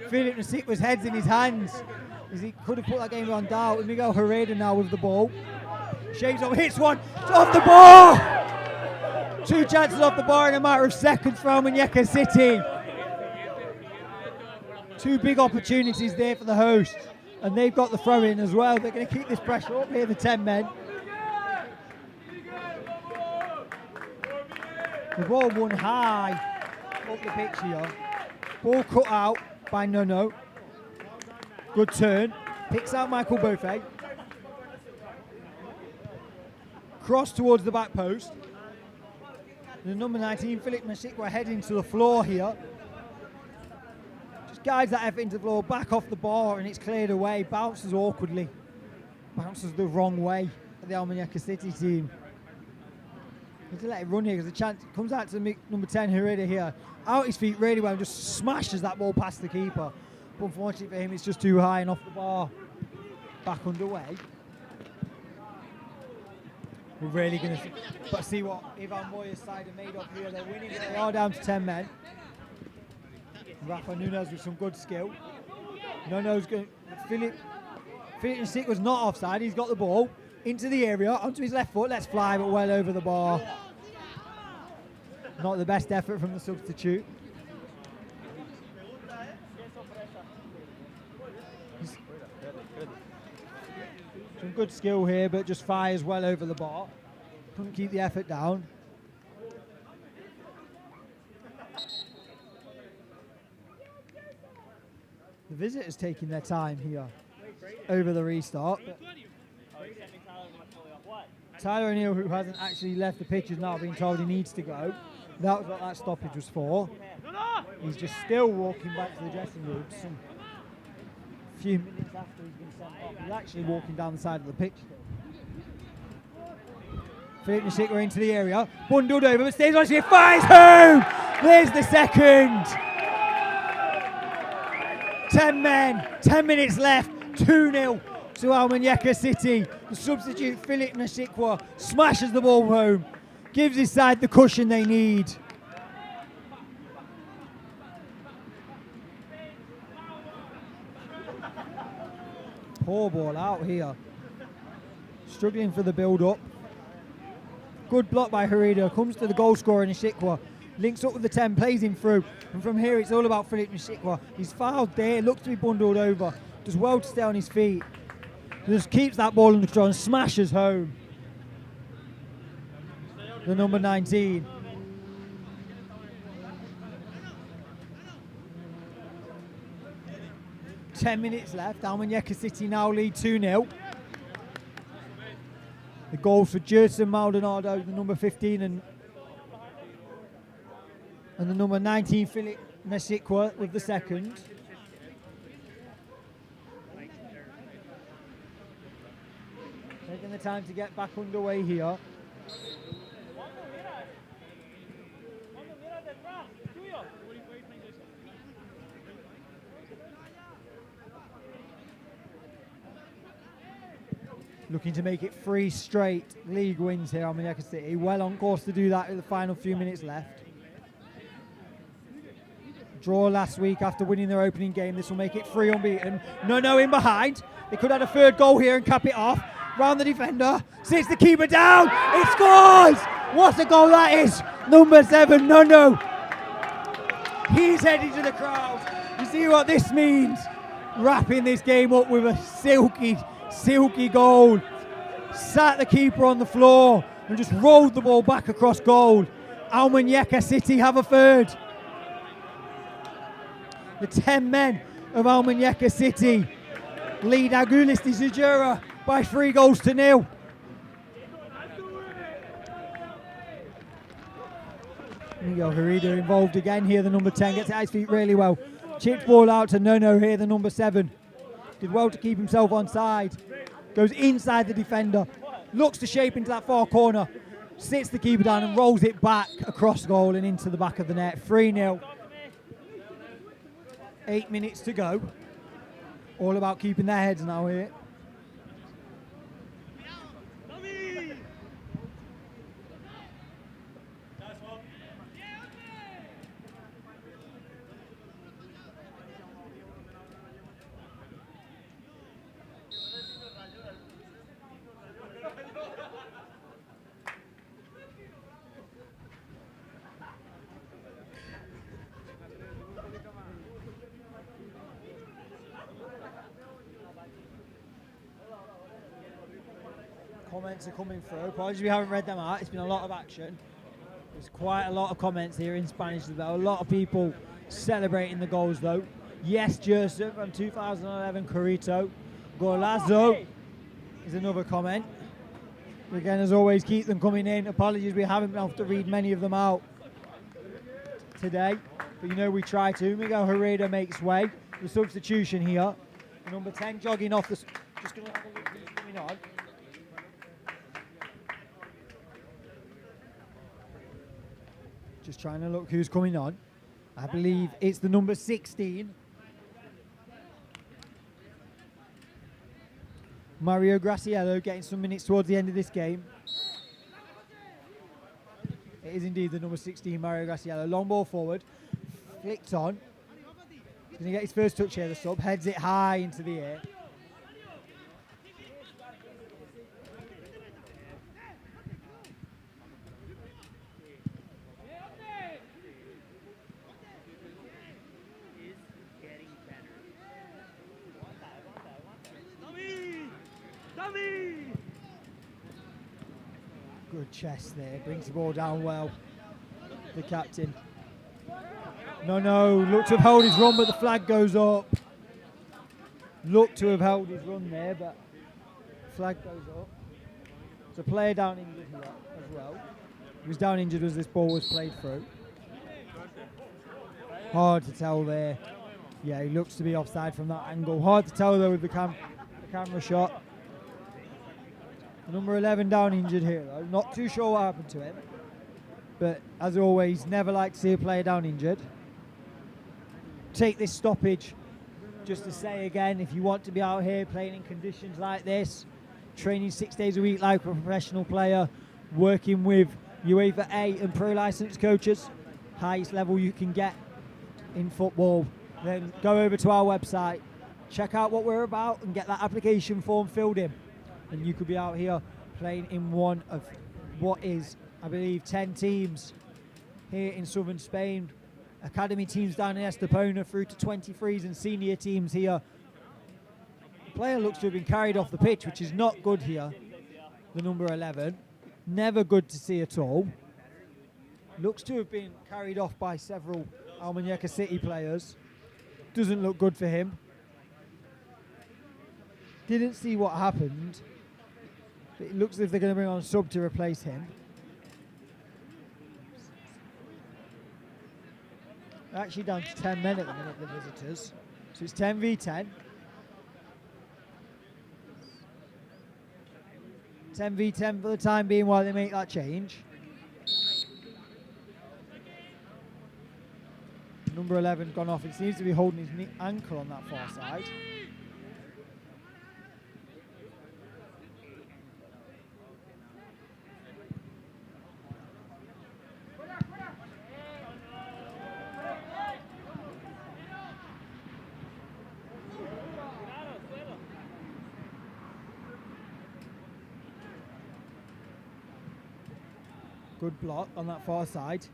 Philip Nashik was heads in his hands. He could have put that game on doubt. Miguel Herrera now with the ball. Shaves up, hits one. It's off the bar. Two chances off the bar in a matter of seconds for Almunecar City. Two big opportunities there for the hosts. And they've got the throw in as well. They're going to keep this pressure up here, the 10 men. The ball won high up the pitch here. Ball cut out by Nono. Good turn. Picks out Michael Buffet. Cross towards the back post. The number 19, Philip Nashik, were heading to the floor here. Just guides that effort into the floor, back off the bar, and it's cleared away. Bounces awkwardly. Bounces the wrong way for the Almunecar City team. Need to let it run here because the chance comes out to number 10, Herrera here. Out his feet really well, just smashes that ball past the keeper. But unfortunately for him, it's just too high and off the bar. Back underway. We're really going to see what Ivan Moya's side are made of here. They're winning, but they are down to 10 men. Rafa Nunes with some good skill. Nono's going. Philip Nashik was not offside. He's got the ball into the area, onto his left foot. Let's fly, but well over the bar. Not the best effort from the substitute. Some good skill here, but just fires well over the bar. Couldn't keep the effort down. The visitors taking their time here over the restart. Tyler O'Neill, who hasn't actually left the pitch, is now being told he needs to go. That was what that stoppage was for. He's just still walking back to the dressing room. Some few minutes after he's been sent off. He's actually walking down the side of the pitch. Philippe Nashikwa into the area. Bundled over, but stays on his feet. Fires home! There's the second. 10 men, 10 minutes left. 2-0 to Almunecar City. The substitute Philippe Nashikwa smashes the ball home. Gives his side the cushion they need. Poor ball out here. Struggling for the build-up. Good block by Harida. Comes to the goal scorer Nashikwa. Links up with the 10, plays him through. And from here it's all about Philippe Nashikwa. He's fouled there, looks to be bundled over. Does well to stay on his feet. Just keeps that ball under control and smashes home. The number 19. Ten minutes left. Almunecar City now lead 2-0. The goals for Gerson Maldonado, the number 15, and the number 19, Philippe Nashikwa, with the second. Taking the time to get back underway here. Looking to make it 3 straight league wins here on Malaga City. Well on course to do that with the final few minutes left. Draw last week after winning their opening game. This will make it 3 unbeaten. No in behind. They could have a third goal here and cap it off. Round the defender. Sits the keeper down. It scores! What a goal that is. Number 7, No. He's heading to the crowd. You see what this means? Wrapping this game up with a silky goal. Sat the keeper on the floor and just rolled the ball back across goal. Almunecar City have a third. The 10 men of Almunecar City lead Águilas de Zujáira by 3-0. Miguel Harida involved again here, the number 10, gets at his feet really well. Chipped ball out to No here, the number 7. Did well to keep himself on side. Goes inside the defender. Looks to shape into that far corner. Sits the keeper down and rolls it back across goal and into the back of the net. 3-0. 8 minutes to go. All about keeping their heads now here. Comments are coming through. Apologies if you haven't read them out. It's been a lot of action. There's quite a lot of comments here in Spanish as well. A lot of people celebrating the goals though. Yes, Joseph from 2011 Corito. Golazo is another comment. Again, as always, keep them coming in. Apologies, we haven't been able to read many of them out today. But you know we try to. Miguel Harida makes way. The substitution here. Number 10 jogging off the... Just going to have a look who's coming on. Just trying to look who's coming on. I believe it's the number 16. Mario Graciello getting some minutes towards the end of this game. It is indeed the number 16, Mario Graciello. Long ball forward. Flicked on. He's going to get his first touch here, the sub. Heads it high into the air. Good chest there, brings the ball down well, the captain. No, looks to hold his run, but the flag goes up. Looked to have held his run there, but flag goes up. It's a player down injured here as well. He was down injured as this ball was played through. Hard to tell there. Yeah, he looks to be offside from that angle. Hard to tell though with the camera shot. Number 11 down injured here though. Not too sure what happened to him. But as always, never like to see a player down injured. Take this stoppage just to say again, if you want to be out here playing in conditions like this, training 6 days a week like a professional player, working with UEFA A and pro licensed coaches, highest level you can get in football, then go over to our website, check out what we're about and get that application form filled in. And you could be out here playing in one of what is, I believe, 10 teams here in southern Spain. Academy teams down in Estepona through to 23s and senior teams here. The player looks to have been carried off the pitch, which is not good here, the number 11. Never good to see at all. Looks to have been carried off by several Almunecar City players. Doesn't look good for him. Didn't see what happened. But it looks as if they're going to bring on a sub to replace him. They're actually down to 10 men at the minute, the visitors. So it's 10 v 10. 10 v 10 for the time being while they make that change. Number 11 gone off. It seems to be holding his ankle on that far side. Good block on that far side.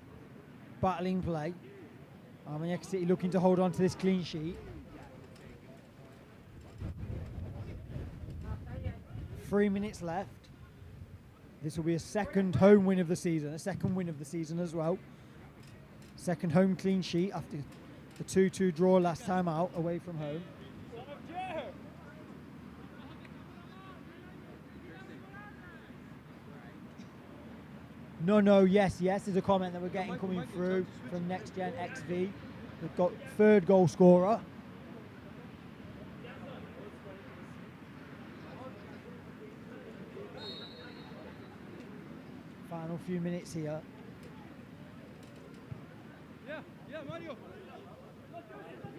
Battling play. Almunecar City looking to hold on to this clean sheet. 3 minutes left. This will be a second home win of the season, a second win of the season as well. Second home clean sheet after the 2-2 draw last time out away from home. No, yes is a comment that we're getting coming through from Next Gen XV. We've got third goal scorer. Final few minutes here. Yeah, Mario.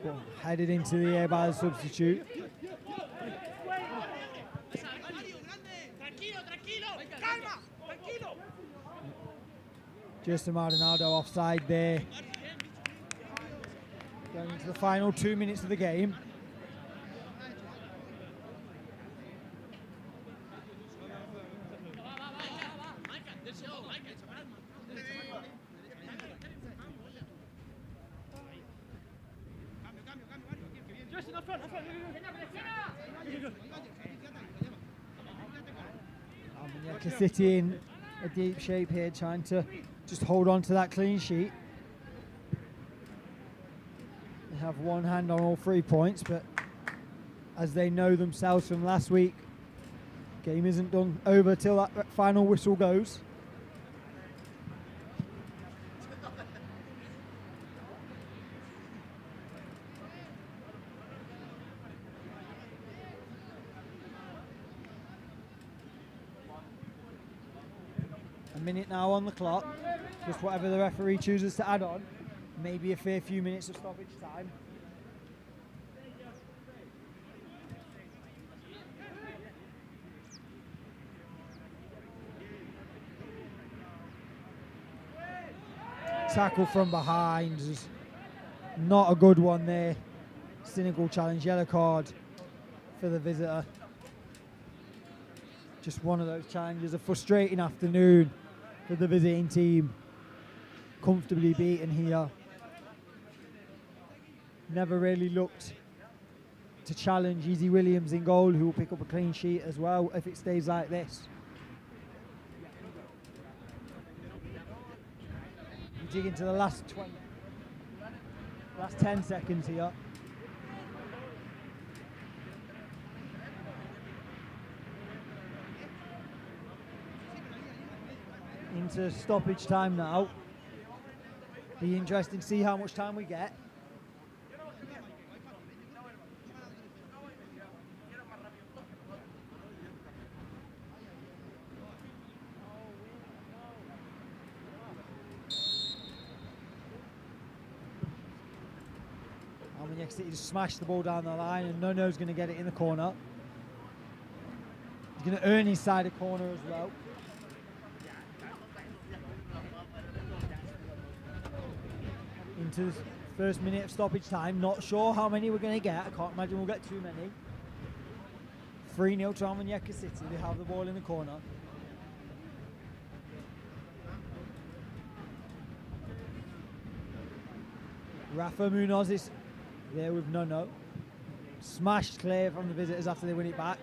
Well, headed into the air by the substitute. Just a Maldonado offside there. Going into the final 2 minutes of the game. Almunecar City in a deep shape here, trying to just hold on to that clean sheet. They have one hand on all 3 points, but as they know themselves from last week, game isn't done over till that final whistle goes. A minute now on the clock. Just whatever the referee chooses to add on. Maybe a fair few minutes of stoppage time. Tackle from behind. Not a good one there. Cynical challenge, yellow card for the visitor. Just one of those challenges. A frustrating afternoon for the visiting team. Comfortably beaten here. Never really looked to challenge Easy Williams in goal, who will pick up a clean sheet as well if it stays like this. We dig into the last 10 seconds here. into stoppage time now. Be interesting to see how much time we get. Almuñecar City just smashed the ball down the line, and Nuno's going to get it in the corner. He's going to earn his side of corner as well. Into the first minute of stoppage time. Not sure how many we're going to get. I can't imagine we'll get too many. 3-0 to Almuñecar City. They have the ball in the corner. Rafa Munoz is there with Nuno. Smashed clear from the visitors after they win it back.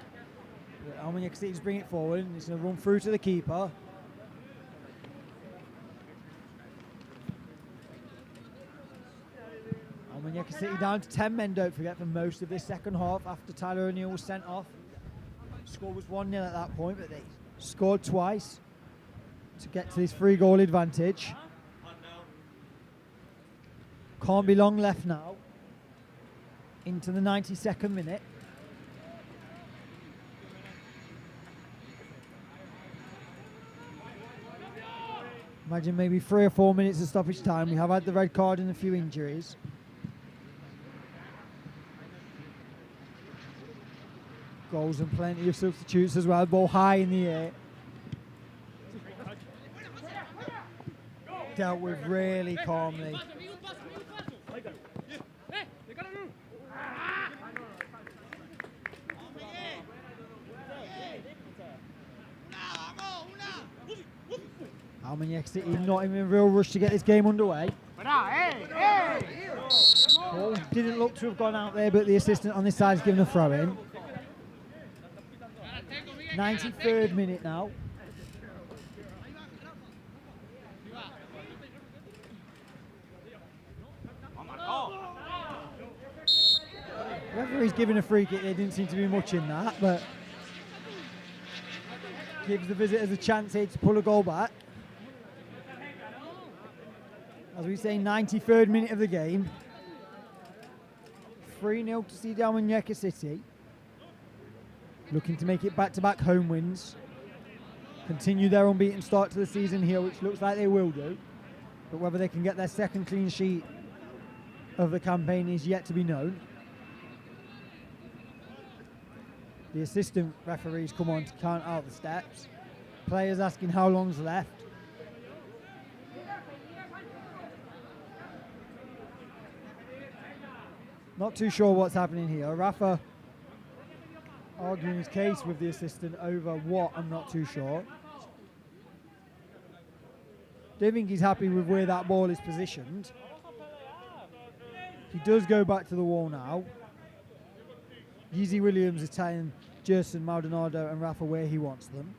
Almuñecar City just bring it forward, and it's going to run through to the keeper. Almuñecar City down to 10 men, don't forget, for most of this second half after Tyler O'Neill was sent off. Score was 1-0 at that point, but they scored twice to get to this 3-goal advantage. Can't be long left now. Into the 92nd minute. Imagine maybe 3 or 4 minutes of stoppage time. We have had the red card and a few injuries. Goals and plenty of substitutes as well. Ball high in the air. Dealt with really calmly. Almuñecar City not in a real rush to get this game underway. Ball didn't look to have gone out there, but the assistant on this side has given a throw in. 93rd minute now. Referee's given a free kick. There didn't seem to be much in that, but gives the visitors a chance here to pull a goal back. As we say, 93rd minute of the game. 3-0 to CD Almuñecar City. Looking to make it back-to-back home wins. Continue their unbeaten start to the season here, which looks like they will do. But whether they can get their second clean sheet of the campaign is yet to be known. The assistant referees come on to count out the steps. Players asking how long's left. Not too sure what's happening here. Rafa arguing his case with the assistant over what, I'm not too sure. Don't think he's happy with where that ball is positioned. He does go back to the wall now. Yeezy Williams is telling Gerson, Maldonado and Rafa where he wants them.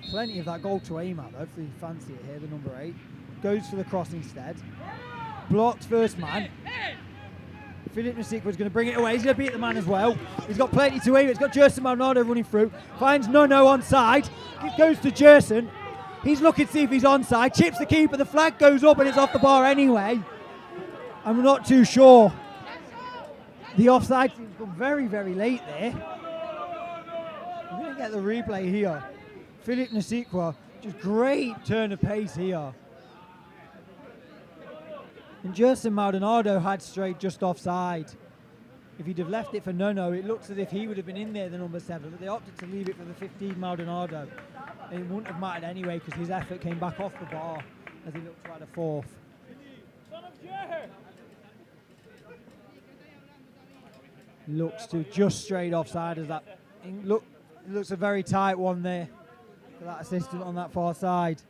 Plenty of that goal to aim at though, if you fancy it here, the number 8. Goes for the cross instead. Blocked first man. Philip Nasik was going to bring it away. He's going to beat the man as well. He's got plenty to aim. It's got Gerson Maldonado running through. Finds Nuno onside. It goes to Gerson. He's looking to see if he's onside. Chips the keeper. The flag goes up and it's off the bar anyway. I'm not too sure. The offside seems to come very, very late there. We're going to get the replay here. Philip Nasikwa, just great turn of pace here. And Gerson Maldonado had straight just offside. If he'd have left it for Nuno, it looks as if he would have been in there, the number 7, but they opted to leave it for the 15 Maldonado. And it wouldn't have mattered anyway because his effort came back off the bar as he looked to add a 4th. Looks to just straight offside as that. It looks a very tight one there for that assistant on that far side.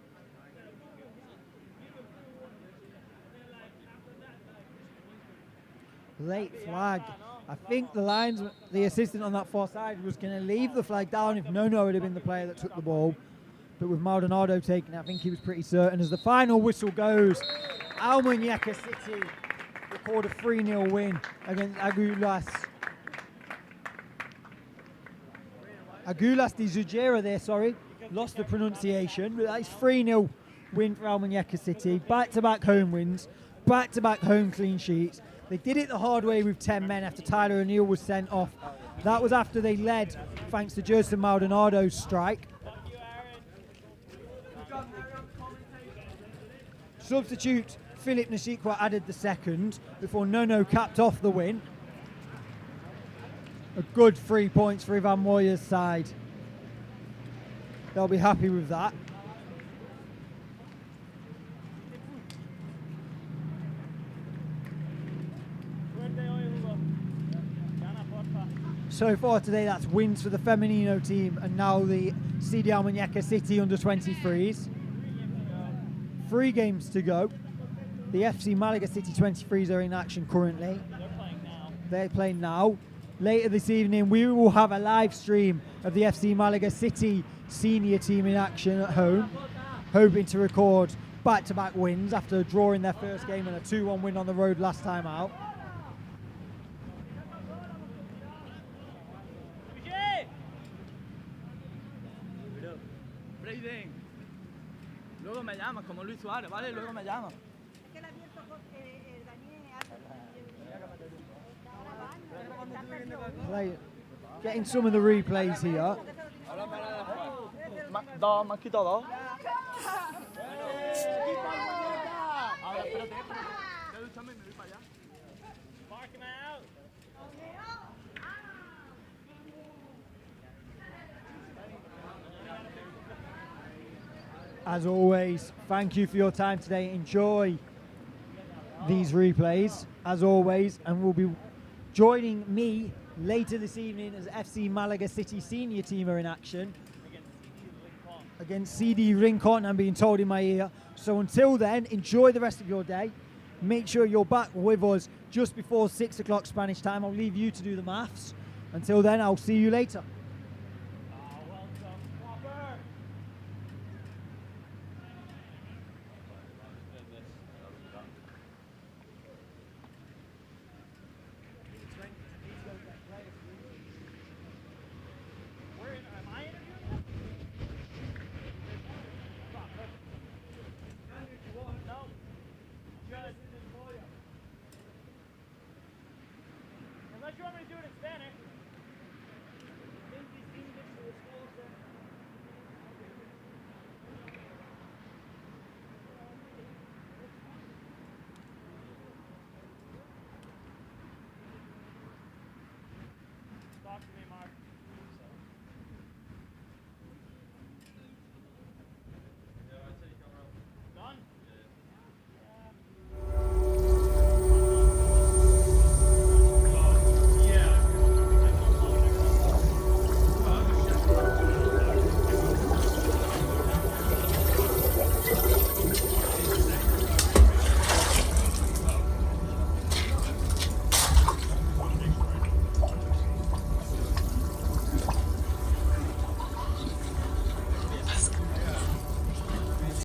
Late flag. I think the assistant on that far side was going to leave the flag down if Nuno would have been the player that took the ball. But with Maldonado taking it, I think he was pretty certain. As the final whistle goes, Almuñecar City record a 3-0 win against Águilas de Zujáira there, sorry. lost the pronunciation, but that's 3-0 win for Almunecar City. Back-to-back home wins, back-to-back home clean sheets. They did it the hard way with 10 men after Tyler O'Neill was sent off. That was after they led thanks to Jerson Maldonado's strike. Substitute Philip Nashikwa added the second before Nono capped off the win. A good 3 points for Ivan Moya's side. They'll be happy with that. So far today, that's wins for the Femenino team and now the CD Almuñecar City under-23s. 3 games to go. The FC Malaga City 23s are in action currently. They're playing now. Later this evening, we will have a live stream of the FC Malaga City senior team in action at home, hoping to record back-to-back wins after drawing their first game and a 2-1 win on the road last time out. Luego me llamas, como Luis Suárez, ¿vale? Luego me llamas. Getting some of the replays here. Dos, me han quitado dos. As always, thank you for your time today. Enjoy these replays, as always, and we'll be joining me later this evening as FC Malaga City senior team are in action against CD Rincon, I'm being told in my ear. So until then, enjoy the rest of your day. Make sure you're back with us just before 6 o'clock Spanish time. I'll leave you to do the maths. Until then, I'll see you later. Unless you want me to do it in Spanish.